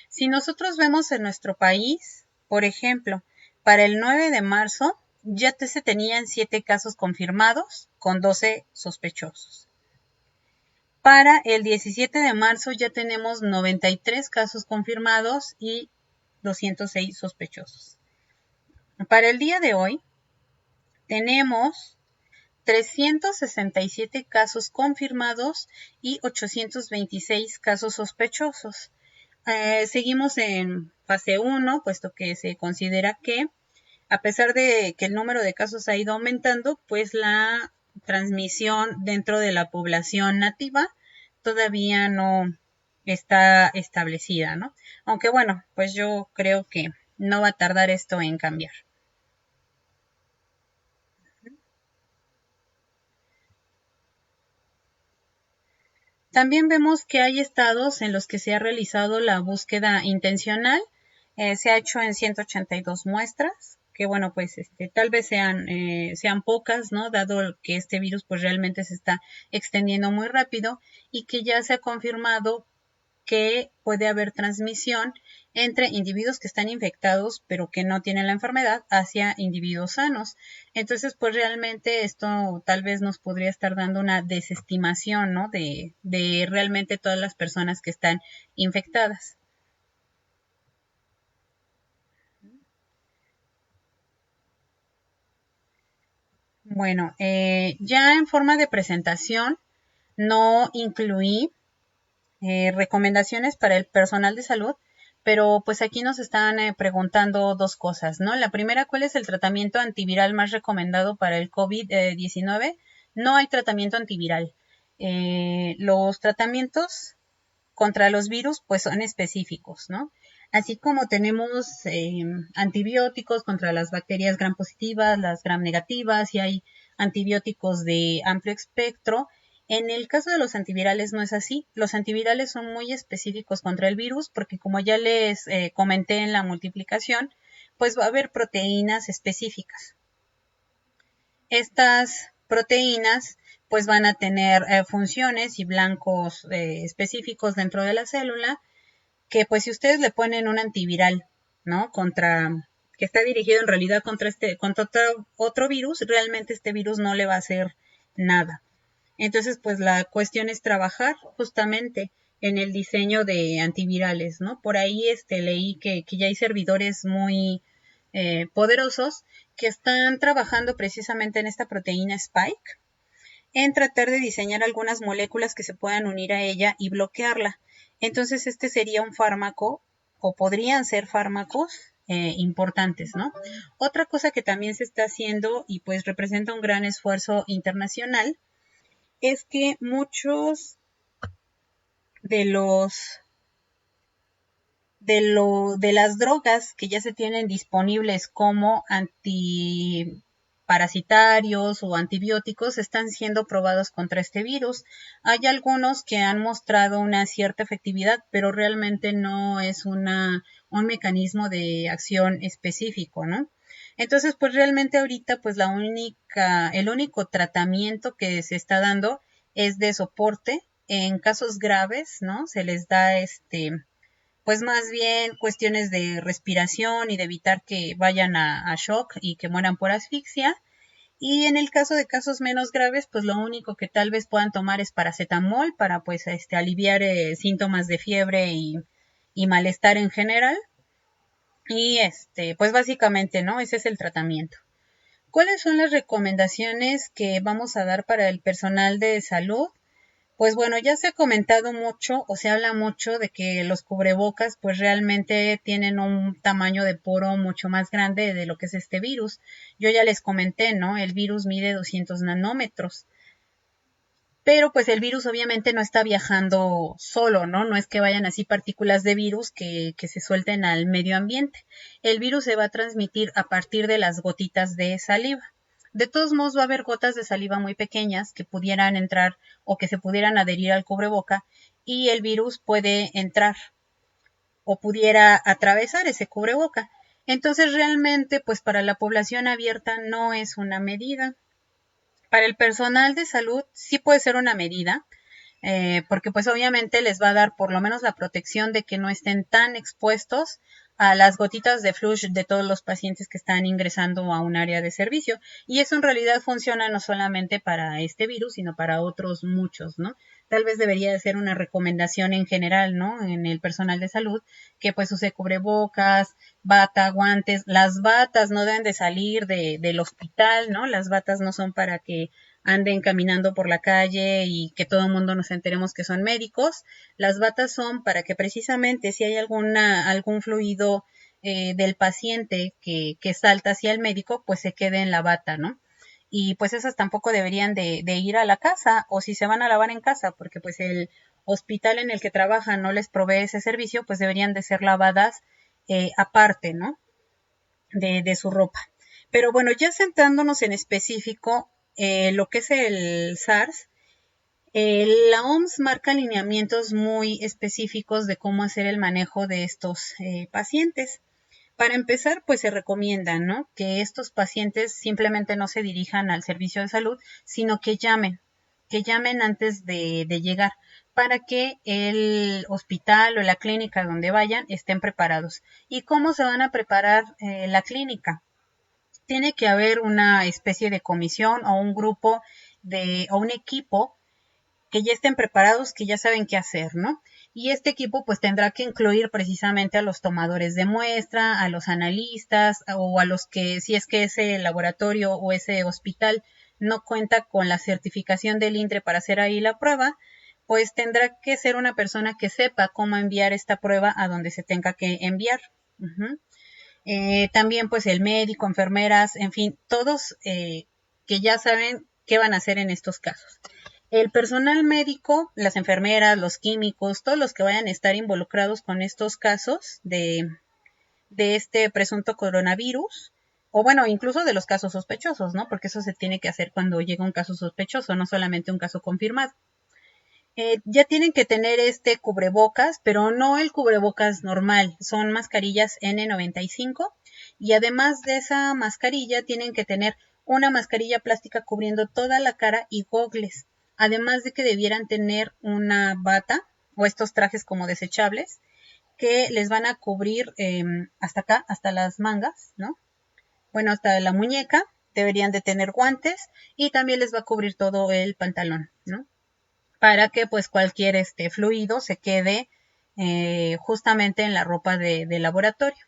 Si nosotros vemos en nuestro país, por ejemplo, para el 9 de marzo ya se tenían 7 casos confirmados con 12 sospechosos. Para el 17 de marzo ya tenemos 93 casos confirmados y 206 sospechosos. Para el día de hoy tenemos 367 casos confirmados y 826 casos sospechosos. Seguimos en fase 1, puesto que se considera que, a pesar de que el número de casos ha ido aumentando, pues la transmisión dentro de la población nativa todavía no está establecida, ¿no? Aunque bueno, pues yo creo que no va a tardar esto en cambiar. También vemos que hay estados en los que se ha realizado la búsqueda intencional. Se ha hecho en 182 muestras, que bueno, pues tal vez sean pocas, ¿no? Dado que este virus pues realmente se está extendiendo muy rápido y que ya se ha confirmado que puede haber transmisión entre individuos que están infectados pero que no tienen la enfermedad hacia individuos sanos. Entonces, pues realmente esto tal vez nos podría estar dando una desestimación, ¿no? de realmente todas las personas que están infectadas. Bueno, ya en forma de presentación no incluí recomendaciones para el personal de salud, pero pues aquí nos están preguntando dos cosas, ¿no? La primera, ¿cuál es el tratamiento antiviral más recomendado para el COVID-19? No hay tratamiento antiviral. Los tratamientos contra los virus pues son específicos, ¿no? Así como tenemos antibióticos contra las bacterias gram positivas, las gram negativas, y hay antibióticos de amplio espectro. En el caso de los antivirales no es así. Los antivirales son muy específicos contra el virus porque, como ya les comenté en la multiplicación, pues va a haber proteínas específicas. Estas proteínas pues van a tener funciones y blancos específicos dentro de la célula que pues si ustedes le ponen un antiviral, ¿no? Que está dirigido en realidad contra otro virus, realmente este virus no le va a hacer nada. Entonces, pues la cuestión es trabajar justamente en el diseño de antivirales, ¿no? Por ahí leí que ya hay servidores muy poderosos que están trabajando precisamente en esta proteína Spike, en tratar de diseñar algunas moléculas que se puedan unir a ella y bloquearla. Entonces, este sería un fármaco, o podrían ser fármacos importantes, ¿no? Otra cosa que también se está haciendo y pues representa un gran esfuerzo internacional es que muchos de las drogas que ya se tienen disponibles como antiparasitarios o antibióticos están siendo probados contra este virus. Hay algunos que han mostrado una cierta efectividad, pero realmente no es un mecanismo de acción específico, ¿no? Entonces, pues realmente ahorita, pues el único tratamiento que se está dando es de soporte. En casos graves, ¿no? Se les da pues más bien cuestiones de respiración y de evitar que vayan a shock y que mueran por asfixia. Y en el caso de casos menos graves, pues lo único que tal vez puedan tomar es paracetamol para pues aliviar síntomas de fiebre y malestar en general. Y pues básicamente, ¿no? Ese es el tratamiento. ¿Cuáles son las recomendaciones que vamos a dar para el personal de salud? Pues bueno, ya se ha comentado mucho o se habla mucho de que los cubrebocas pues realmente tienen un tamaño de poro mucho más grande de lo que es este virus. Yo ya les comenté, ¿no? El virus mide 200 nanómetros. Pero pues el virus obviamente no está viajando solo, ¿no? No es que vayan así partículas de virus que se suelten al medio ambiente. El virus se va a transmitir a partir de las gotitas de saliva. De todos modos va a haber gotas de saliva muy pequeñas que pudieran entrar o que se pudieran adherir al cubreboca y el virus puede entrar o pudiera atravesar ese cubreboca. Entonces realmente pues para la población abierta no es una medida. Para el personal de salud sí puede ser una medida, porque pues obviamente les va a dar por lo menos la protección de que no estén tan expuestos a las gotitas de flush de todos los pacientes que están ingresando a un área de servicio. Y eso en realidad funciona no solamente para este virus, sino para otros muchos, ¿no? Tal vez debería de ser una recomendación en general, ¿no? En el personal de salud, que pues use cubrebocas, bata, guantes. Las batas no deben de salir del hospital, ¿no? Las batas no son para que anden caminando por la calle y que todo el mundo nos enteremos que son médicos. Las batas son para que precisamente si hay algún fluido del paciente que salta hacia el médico, pues se quede en la bata, ¿no? Y pues esas tampoco deberían de ir a la casa, o si se van a lavar en casa, porque pues el hospital en el que trabajan no les provee ese servicio, pues deberían de ser lavadas aparte, ¿no? De su ropa. Pero bueno, ya centrándonos en específico lo que es el SARS, la OMS marca lineamientos muy específicos de cómo hacer el manejo de estos pacientes. Para empezar, pues se recomienda, ¿no? Que estos pacientes simplemente no se dirijan al servicio de salud, sino que llamen antes de llegar, para que el hospital o la clínica donde vayan estén preparados. ¿Y cómo se van a preparar la clínica? Tiene que haber una especie de comisión o un grupo o un equipo que ya estén preparados, que ya saben qué hacer, ¿no? Y este equipo pues tendrá que incluir precisamente a los tomadores de muestra, a los analistas o a los que, si es que ese laboratorio o ese hospital no cuenta con la certificación del INTRE para hacer ahí la prueba, pues tendrá que ser una persona que sepa cómo enviar esta prueba a donde se tenga que enviar. También pues el médico, enfermeras, en fin, todos que ya saben qué van a hacer en estos casos. El personal médico, las enfermeras, los químicos, todos los que vayan a estar involucrados con estos casos de este presunto coronavirus, o bueno, incluso de los casos sospechosos, ¿no? Porque eso se tiene que hacer cuando llega un caso sospechoso, no solamente un caso confirmado. Ya tienen que tener este cubrebocas, pero no el cubrebocas normal, son mascarillas N95 y además de esa mascarilla tienen que tener una mascarilla plástica cubriendo toda la cara y gogles, además de que debieran tener una bata o estos trajes como desechables que les van a cubrir hasta acá, hasta las mangas, ¿no? Bueno, hasta la muñeca, deberían de tener guantes y también les va a cubrir todo el pantalón, ¿no? Para que pues cualquier fluido se quede justamente en la ropa de laboratorio.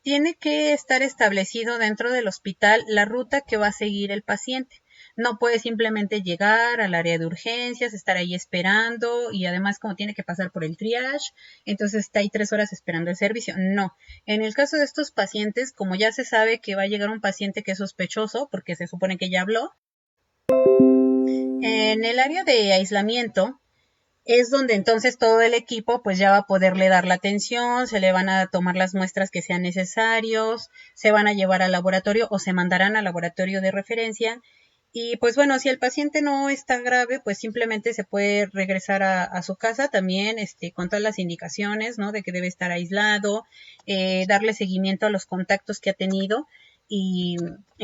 Tiene que estar establecido dentro del hospital la ruta que va a seguir el paciente. No puede simplemente llegar al área de urgencias, estar ahí esperando y además como tiene que pasar por el triage, entonces está ahí 3 horas esperando el servicio. No, en el caso de estos pacientes, como ya se sabe que va a llegar un paciente que es sospechoso, porque se supone que ya habló, en el área de aislamiento es donde entonces todo el equipo pues ya va a poderle dar la atención, se le van a tomar las muestras que sean necesarios, se van a llevar al laboratorio o se mandarán al laboratorio de referencia. Y pues bueno, si el paciente no está grave, pues simplemente se puede regresar a su casa también con todas las indicaciones, ¿no? De que debe estar aislado, darle seguimiento a los contactos que ha tenido y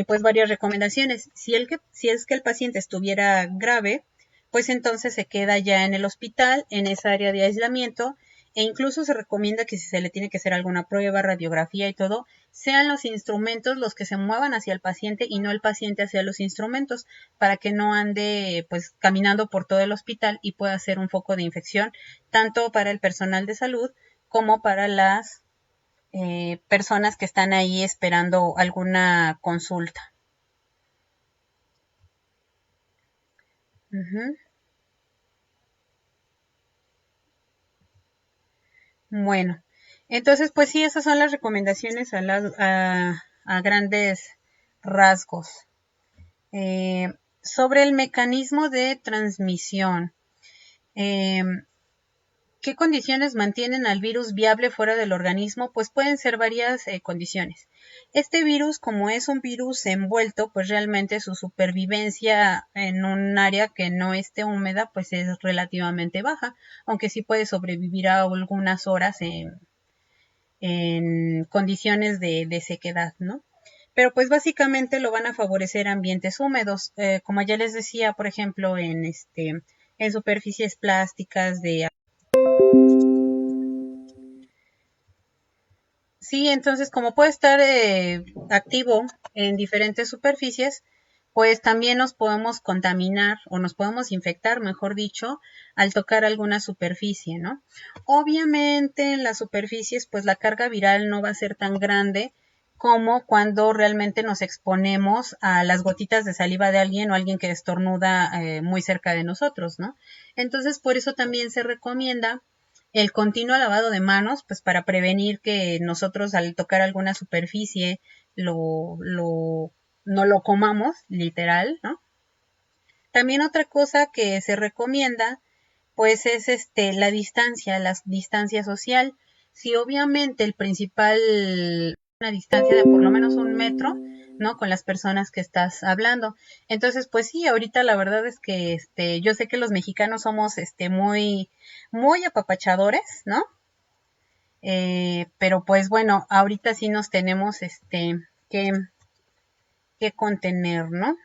pues varias recomendaciones. Si es que el paciente estuviera grave, pues entonces se queda ya en el hospital, en esa área de aislamiento, e incluso se recomienda que si se le tiene que hacer alguna prueba, radiografía y todo, sean los instrumentos los que se muevan hacia el paciente y no el paciente hacia los instrumentos, para que no ande pues caminando por todo el hospital y pueda ser un foco de infección, tanto para el personal de salud como para las personas que están ahí esperando alguna consulta. Bueno, entonces pues sí, esas son las recomendaciones a grandes rasgos. Sobre el mecanismo de transmisión. ¿Qué condiciones mantienen al virus viable fuera del organismo? Pues pueden ser varias condiciones. Este virus, como es un virus envuelto, pues realmente su supervivencia en un área que no esté húmeda, pues es relativamente baja, aunque sí puede sobrevivir a algunas horas en condiciones de sequedad, ¿no? Pero pues básicamente lo van a favorecer ambientes húmedos, como ya les decía, por ejemplo, en superficies plásticas de Sí, entonces como puede estar activo en diferentes superficies, pues también nos podemos contaminar o nos podemos infectar, mejor dicho, al tocar alguna superficie, ¿no? Obviamente en las superficies, pues la carga viral no va a ser tan grande como cuando realmente nos exponemos a las gotitas de saliva de alguien o alguien que estornuda muy cerca de nosotros, ¿no? Entonces, por eso también se recomienda el continuo lavado de manos, pues para prevenir que nosotros al tocar alguna superficie no lo comamos, literal, ¿no? También otra cosa que se recomienda, pues es la distancia social. Si obviamente el principal, una distancia de por lo menos 1 metro, ¿no? Con las personas que estás hablando. Entonces, pues sí, ahorita la verdad es que yo sé que los mexicanos somos muy apapachadores, ¿no? Pero pues bueno, ahorita sí nos tenemos que, que contener, ¿no?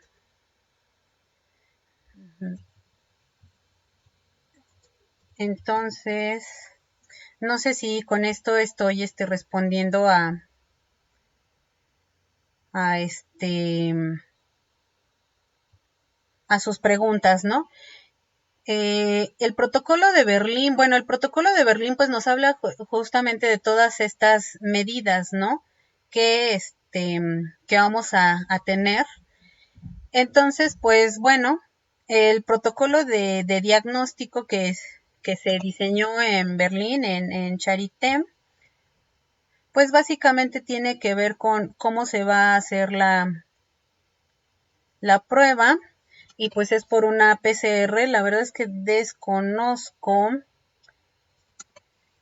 Entonces, no sé si con esto estoy respondiendo a a sus preguntas, ¿no? El protocolo de Berlín, bueno, el protocolo de Berlín pues nos habla justamente de todas estas medidas, ¿no? Que, que vamos a tener. Entonces, pues bueno, el protocolo de diagnóstico que se diseñó en Berlín, en Charité, pues básicamente tiene que ver con cómo se va a hacer la prueba y pues es por una PCR. La verdad es que desconozco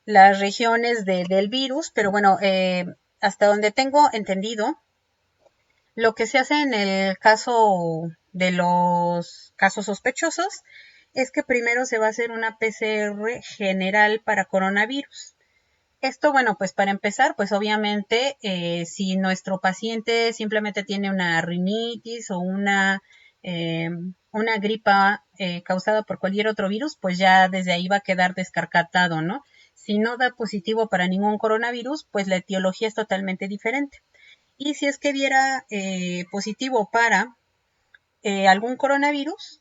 las regiones del virus, pero bueno, hasta donde tengo entendido, lo que se hace en el caso de los casos sospechosos es que primero se va a hacer una PCR general para coronavirus. Esto, bueno, pues para empezar, pues obviamente si nuestro paciente simplemente tiene una rinitis o una gripa causada por cualquier otro virus, pues ya desde ahí va a quedar descartado, ¿no? Si no da positivo para ningún coronavirus, pues la etiología es totalmente diferente. Y si es que diera positivo para algún coronavirus,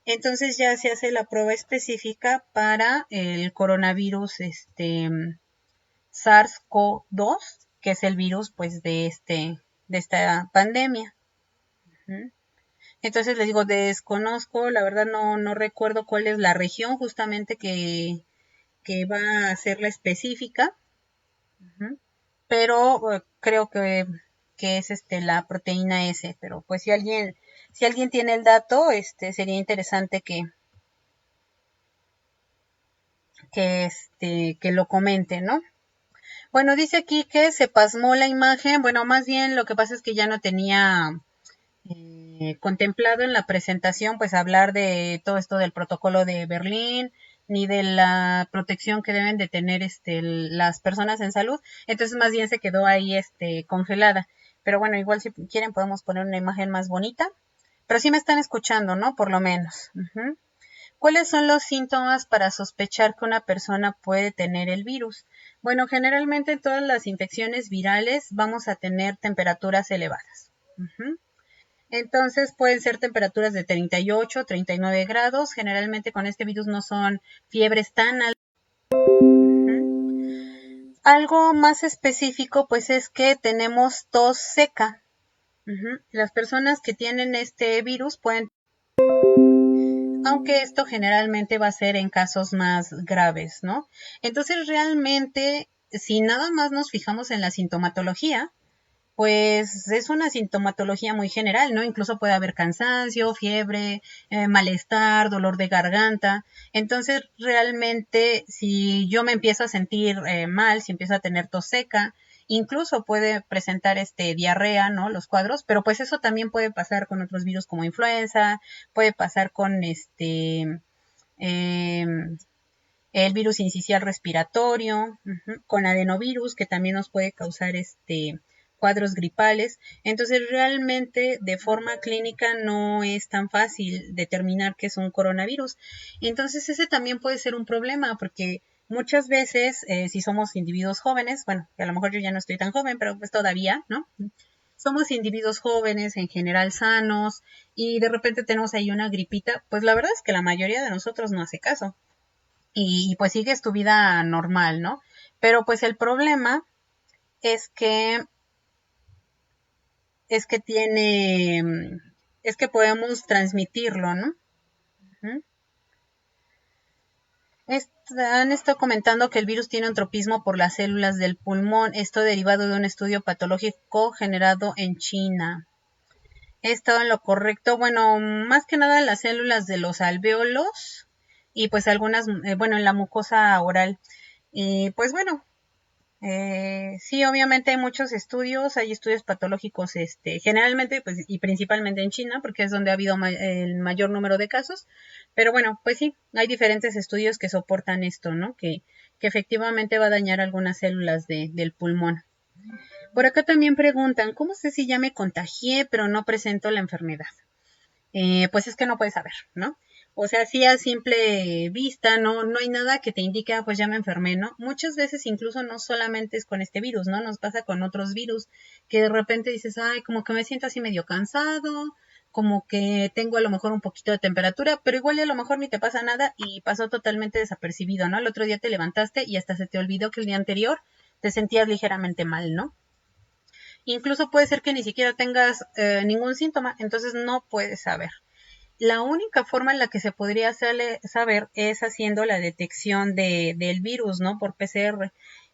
entonces ya se hace la prueba específica para el coronavirus SARS-CoV-2, que es el virus pues de esta pandemia. Entonces les digo, desconozco, la verdad no recuerdo cuál es la región justamente que va a ser la específica, pero creo que es la proteína S, pero pues si alguien tiene el dato, sería interesante que lo comente, ¿no? Bueno, dice aquí que se pasmó la imagen. Bueno, más bien lo que pasa es que ya no tenía contemplado en la presentación, pues hablar de todo esto del protocolo de Berlín, ni de la protección que deben de tener las personas en salud. Entonces, más bien se quedó ahí congelada. Pero bueno, igual si quieren podemos poner una imagen más bonita. Pero sí me están escuchando, ¿no? Por lo menos. ¿Cuáles son los síntomas para sospechar que una persona puede tener el virus? Bueno, generalmente en todas las infecciones virales vamos a tener temperaturas elevadas. Entonces pueden ser temperaturas de 38, 39 grados. Generalmente con este virus no son fiebres tan altas. Algo más específico pues es que tenemos tos seca. Las personas que tienen este virus pueden, aunque esto generalmente va a ser en casos más graves, ¿no? Entonces realmente, si nada más nos fijamos en la sintomatología, pues es una sintomatología muy general, ¿no? Incluso puede haber cansancio, fiebre, malestar, dolor de garganta. Entonces, realmente, si yo me empiezo a sentir mal, si empiezo a tener tos seca, incluso puede presentar diarrea, ¿no? Los cuadros, pero pues eso también puede pasar con otros virus como influenza, puede pasar con el virus incisional respiratorio, con adenovirus, que también nos puede causar cuadros gripales. Entonces, realmente de forma clínica no es tan fácil determinar que es un coronavirus. Entonces, ese también puede ser un problema porque muchas veces, si somos individuos jóvenes, bueno, que a lo mejor yo ya no estoy tan joven, pero pues todavía, ¿no? Somos individuos jóvenes, en general sanos, y de repente tenemos ahí una gripita, pues la verdad es que la mayoría de nosotros no hace caso. Y pues sigues tu vida normal, ¿no? Pero pues el problema es que es que tiene, es que podemos transmitirlo, ¿no? Uh-huh. Han estado comentando que el virus tiene un tropismo por las células del pulmón, esto derivado de un estudio patológico generado en China. He estado en lo correcto, bueno, más que nada las células de los alvéolos y pues algunas, bueno, en la mucosa oral. Y pues bueno, sí, obviamente hay muchos estudios, hay estudios patológicos, generalmente, pues, y principalmente en China, porque es donde ha habido el mayor número de casos, pero bueno, pues sí, hay diferentes estudios que soportan esto, ¿no? Que efectivamente va a dañar algunas células del pulmón. Por acá también preguntan, ¿cómo sé si ya me contagié, pero no presento la enfermedad? Pues es que no puedes saber, ¿no? O sea, sí a simple vista, no hay nada que te indique, pues ya me enfermé, ¿no? Muchas veces incluso no solamente es con este virus, ¿no? Nos pasa con otros virus que de repente dices, ay, como que me siento así medio cansado, como que tengo a lo mejor un poquito de temperatura, pero igual a lo mejor ni te pasa nada y pasó totalmente desapercibido, ¿no? El otro día te levantaste y hasta se te olvidó que el día anterior te sentías ligeramente mal, ¿no? Incluso puede ser que ni siquiera tengas ningún síntoma, entonces no puedes saber. La única forma en la que se podría saber es haciendo la detección del virus, ¿no? Por PCR.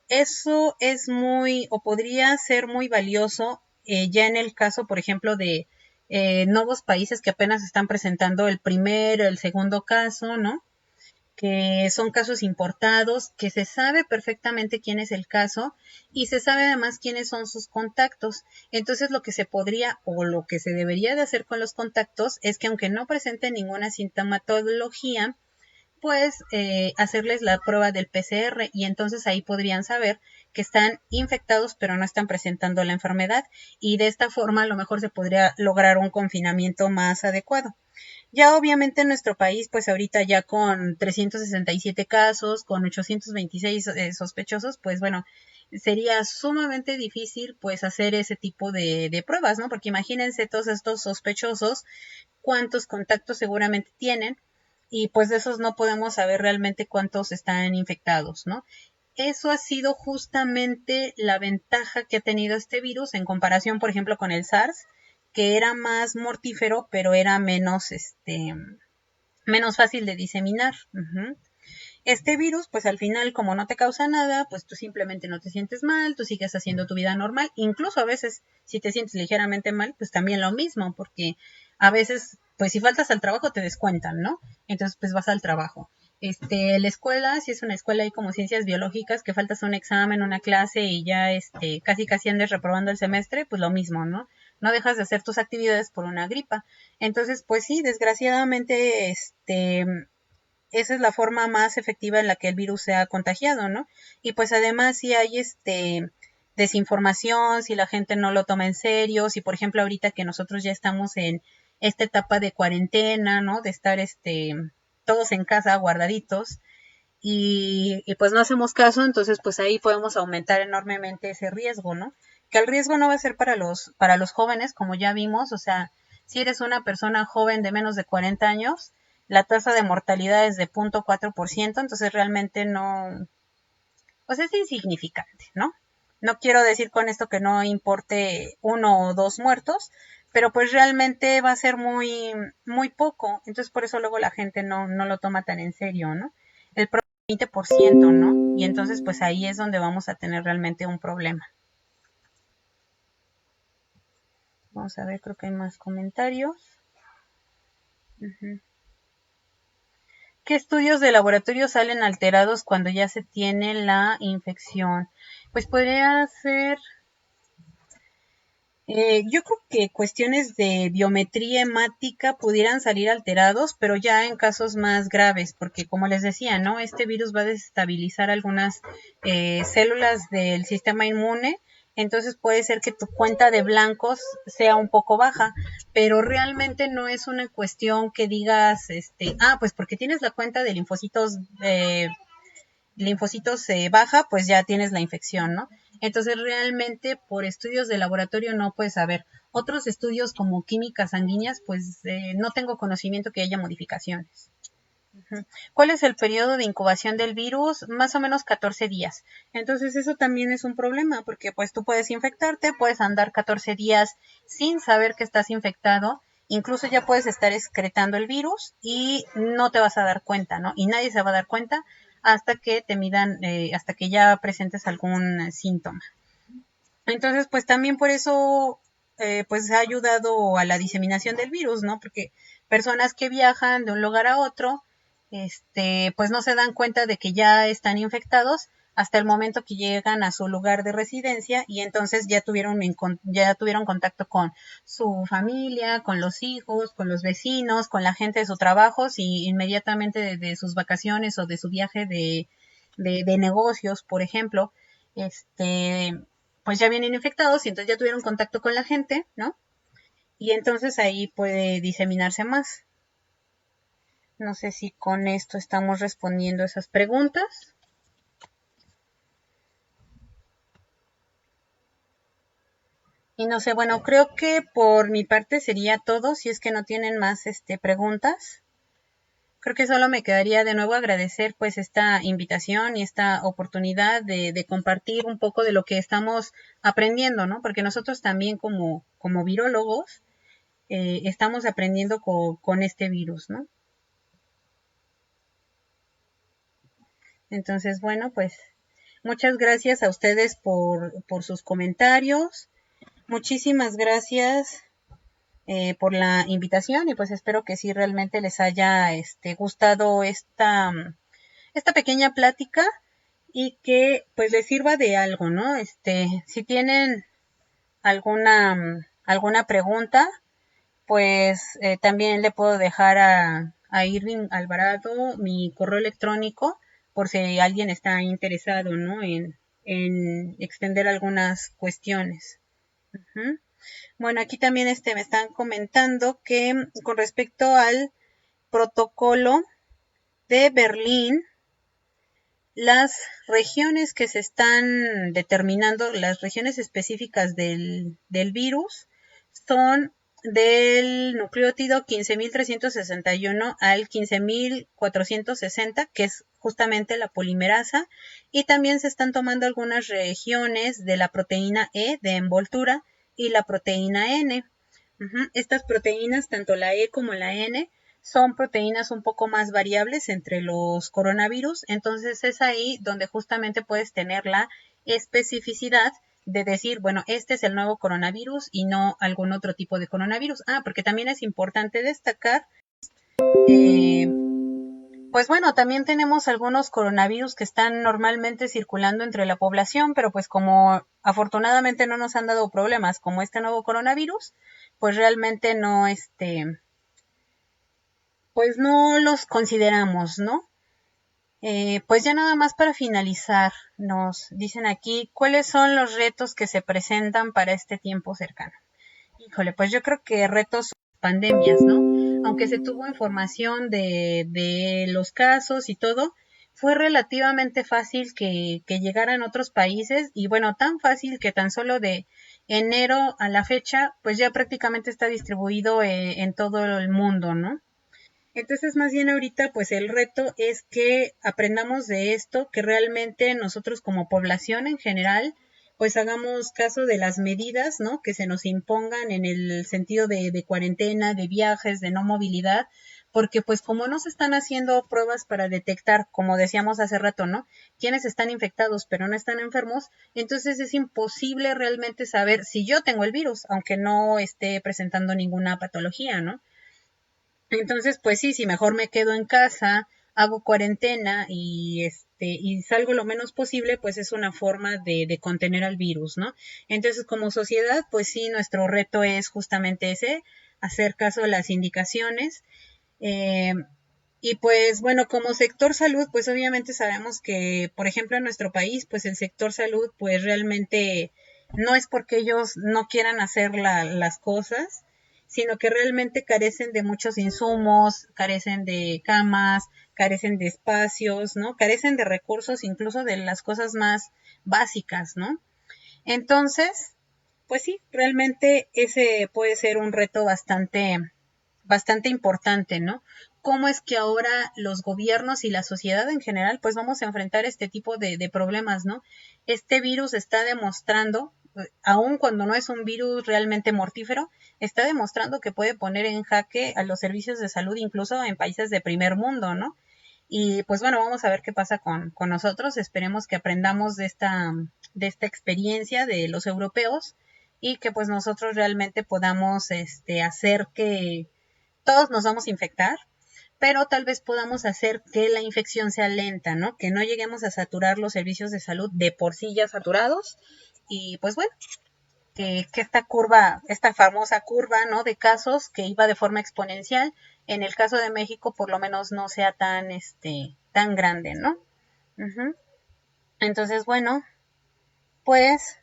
Eso es muy, o podría ser muy valioso ya en el caso, por ejemplo, de nuevos países que apenas están presentando el primer, el segundo caso, ¿no? Que son casos importados, que se sabe perfectamente quién es el caso y se sabe además quiénes son sus contactos. Entonces lo que se podría o lo que se debería de hacer con los contactos es que aunque no presenten ninguna sintomatología, pues hacerles la prueba del PCR y entonces ahí podrían saber que están infectados pero no están presentando la enfermedad y de esta forma a lo mejor se podría lograr un confinamiento más adecuado. Ya obviamente en nuestro país, pues ahorita ya con 367 casos, con 826 sospechosos, pues bueno, sería sumamente difícil pues hacer ese tipo de pruebas, ¿no? Porque imagínense todos estos sospechosos, cuántos contactos seguramente tienen y pues de esos no podemos saber realmente cuántos están infectados, ¿no? Eso ha sido justamente la ventaja que ha tenido este virus en comparación, por ejemplo, con el SARS, que era más mortífero, pero era menos fácil de diseminar. Uh-huh. Este virus, pues al final, como no te causa nada, pues tú simplemente no te sientes mal, tú sigues haciendo tu vida normal. Incluso a veces, si te sientes ligeramente mal, pues también lo mismo, porque a veces, pues si faltas al trabajo te descuentan, ¿no? Entonces, pues vas al trabajo. La escuela, si es una escuela ahí como ciencias biológicas, que faltas un examen, una clase y ya casi andes reprobando el semestre, pues lo mismo, ¿no? No dejas de hacer tus actividades por una gripa. Entonces, pues sí, desgraciadamente, esa es la forma más efectiva en la que el virus se ha contagiado, ¿no? Y pues además si hay desinformación, si la gente no lo toma en serio, si por ejemplo ahorita que nosotros ya estamos en esta etapa de cuarentena, ¿no? De estar todos en casa guardaditos y pues no hacemos caso, entonces pues ahí podemos aumentar enormemente ese riesgo, ¿no? Que el riesgo no va a ser para los jóvenes, como ya vimos, o sea, si eres una persona joven de menos de 40 años, la tasa de mortalidad es de 0.4%, entonces realmente no, pues es insignificante, ¿no? No quiero decir con esto que no importe uno o dos muertos, pero pues realmente va a ser muy, muy poco, entonces por eso luego la gente no lo toma tan en serio, ¿no? El 20%, ¿no? Y entonces pues ahí es donde vamos a tener realmente un problema. Vamos a ver, creo que hay más comentarios. Uh-huh. ¿Qué estudios de laboratorio salen alterados cuando ya se tiene la infección? Pues podría ser, yo creo que cuestiones de biometría hemática pudieran salir alterados, pero ya en casos más graves, porque como les decía, ¿no? Este virus va a desestabilizar algunas células del sistema inmune, entonces puede ser que tu cuenta de blancos sea un poco baja, pero realmente no es una cuestión que digas, pues porque tienes la cuenta de linfocitos linfocitos se baja, pues ya tienes la infección, ¿no? Entonces realmente por estudios de laboratorio no puedes saber. Otros estudios como químicas sanguíneas, pues no tengo conocimiento que haya modificaciones. ¿Cuál es el periodo de incubación del virus? Más o menos 14 días. Entonces eso también es un problema porque pues tú puedes infectarte, puedes andar 14 días sin saber que estás infectado, incluso ya puedes estar excretando el virus y no te vas a dar cuenta, ¿no? Y nadie se va a dar cuenta hasta que te midan, hasta que ya presentes algún síntoma. Entonces pues también por eso pues ha ayudado a la diseminación del virus, ¿no? Porque personas que viajan de un lugar a otro, pues no se dan cuenta de que ya están infectados hasta el momento que llegan a su lugar de residencia y entonces ya tuvieron contacto con su familia, con los hijos, con los vecinos, con la gente de su trabajo y inmediatamente de sus vacaciones o de su viaje de negocios, por ejemplo, pues ya vienen infectados y entonces ya tuvieron contacto con la gente, ¿no? Y entonces ahí puede diseminarse más. No sé si con esto estamos respondiendo esas preguntas. Y no sé, bueno, creo que por mi parte sería todo, si es que no tienen más preguntas. Creo que solo me quedaría de nuevo agradecer pues esta invitación y esta oportunidad de compartir un poco de lo que estamos aprendiendo, ¿no? Porque nosotros también como virólogos estamos aprendiendo con este virus, ¿no? Entonces, bueno, pues muchas gracias a ustedes por sus comentarios. Muchísimas gracias por la invitación y pues espero que sí realmente les haya gustado esta pequeña plática y que pues les sirva de algo, ¿no? Si tienen alguna pregunta, pues también le puedo dejar a Irving Alvarado mi correo electrónico por si alguien está interesado, ¿no? En extender algunas cuestiones. Uh-huh. Bueno, aquí también me están comentando que con respecto al protocolo de Berlín, las regiones que se están determinando, las regiones específicas del virus, son del nucleótido 15.361 al 15.460, que es justamente la polimerasa, y también se están tomando algunas regiones de la proteína E de envoltura y la proteína N. Estas proteínas, tanto la E como la N, son proteínas un poco más variables entre los coronavirus, entonces es ahí donde justamente puedes tener la especificidad de decir, bueno, este es el nuevo coronavirus y no algún otro tipo de coronavirus. Porque también es importante destacar, pues bueno, también tenemos algunos coronavirus que están normalmente circulando entre la población, pero pues como afortunadamente no nos han dado problemas como este nuevo coronavirus, pues realmente no, pues no los consideramos, ¿no? Pues ya nada más para finalizar, nos dicen aquí, ¿cuáles son los retos que se presentan para este tiempo cercano? Híjole, pues yo creo que retos pandemias, ¿no? Aunque se tuvo información de los casos y todo, fue relativamente fácil que llegaran otros países y bueno, tan fácil que tan solo de enero a la fecha, pues ya prácticamente está distribuido en todo el mundo, ¿no? Entonces, más bien ahorita, pues el reto es que aprendamos de esto, que realmente nosotros como población en general, pues hagamos caso de las medidas, ¿no? Que se nos impongan en el sentido de cuarentena, de viajes, de no movilidad, porque pues como no se están haciendo pruebas para detectar, como decíamos hace rato, ¿no? Quienes están infectados pero no están enfermos, entonces es imposible realmente saber si yo tengo el virus, aunque no esté presentando ninguna patología, ¿no? Entonces, pues sí, si mejor me quedo en casa, hago cuarentena y salgo lo menos posible, pues es una forma de contener al virus, ¿no? Entonces, como sociedad, pues sí, nuestro reto es justamente ese, hacer caso a las indicaciones. Eh, y pues bueno, como sector salud, pues obviamente sabemos que, por ejemplo, en nuestro país, pues el sector salud, pues realmente no es porque ellos no quieran hacer las cosas, sino que realmente carecen de muchos insumos, carecen de camas, carecen de espacios, ¿no? Carecen de recursos, incluso de las cosas más básicas, ¿no? Entonces, pues sí, realmente ese puede ser un reto bastante importante, ¿no? ¿Cómo es que ahora los gobiernos y la sociedad en general, pues vamos a enfrentar este tipo de problemas, ¿no? Este virus está demostrando, aun cuando no es un virus realmente mortífero, está demostrando que puede poner en jaque a los servicios de salud incluso en países de primer mundo, ¿no? Y pues bueno, vamos a ver qué pasa con nosotros. Esperemos que aprendamos de esta experiencia de los europeos y que pues nosotros realmente podamos hacer que todos nos vamos a infectar, pero tal vez podamos hacer que la infección sea lenta, ¿no? Que no lleguemos a saturar los servicios de salud de por sí ya saturados y pues bueno, que esta curva, esta famosa curva, ¿no? De casos que iba de forma exponencial, en el caso de México por lo menos no sea tan grande, ¿no? Uh-huh. Entonces, bueno, pues,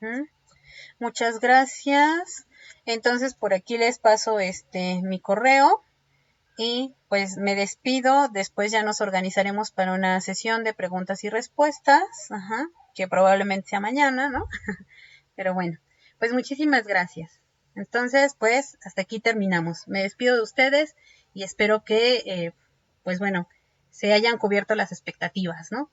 uh-huh. Muchas gracias. Entonces, por aquí les paso mi correo y pues me despido. Después ya nos organizaremos para una sesión de preguntas y respuestas, ajá, que probablemente sea mañana, ¿no? Pero bueno, pues muchísimas gracias. Entonces, pues hasta aquí terminamos. Me despido de ustedes y espero que, pues bueno, se hayan cubierto las expectativas, ¿no?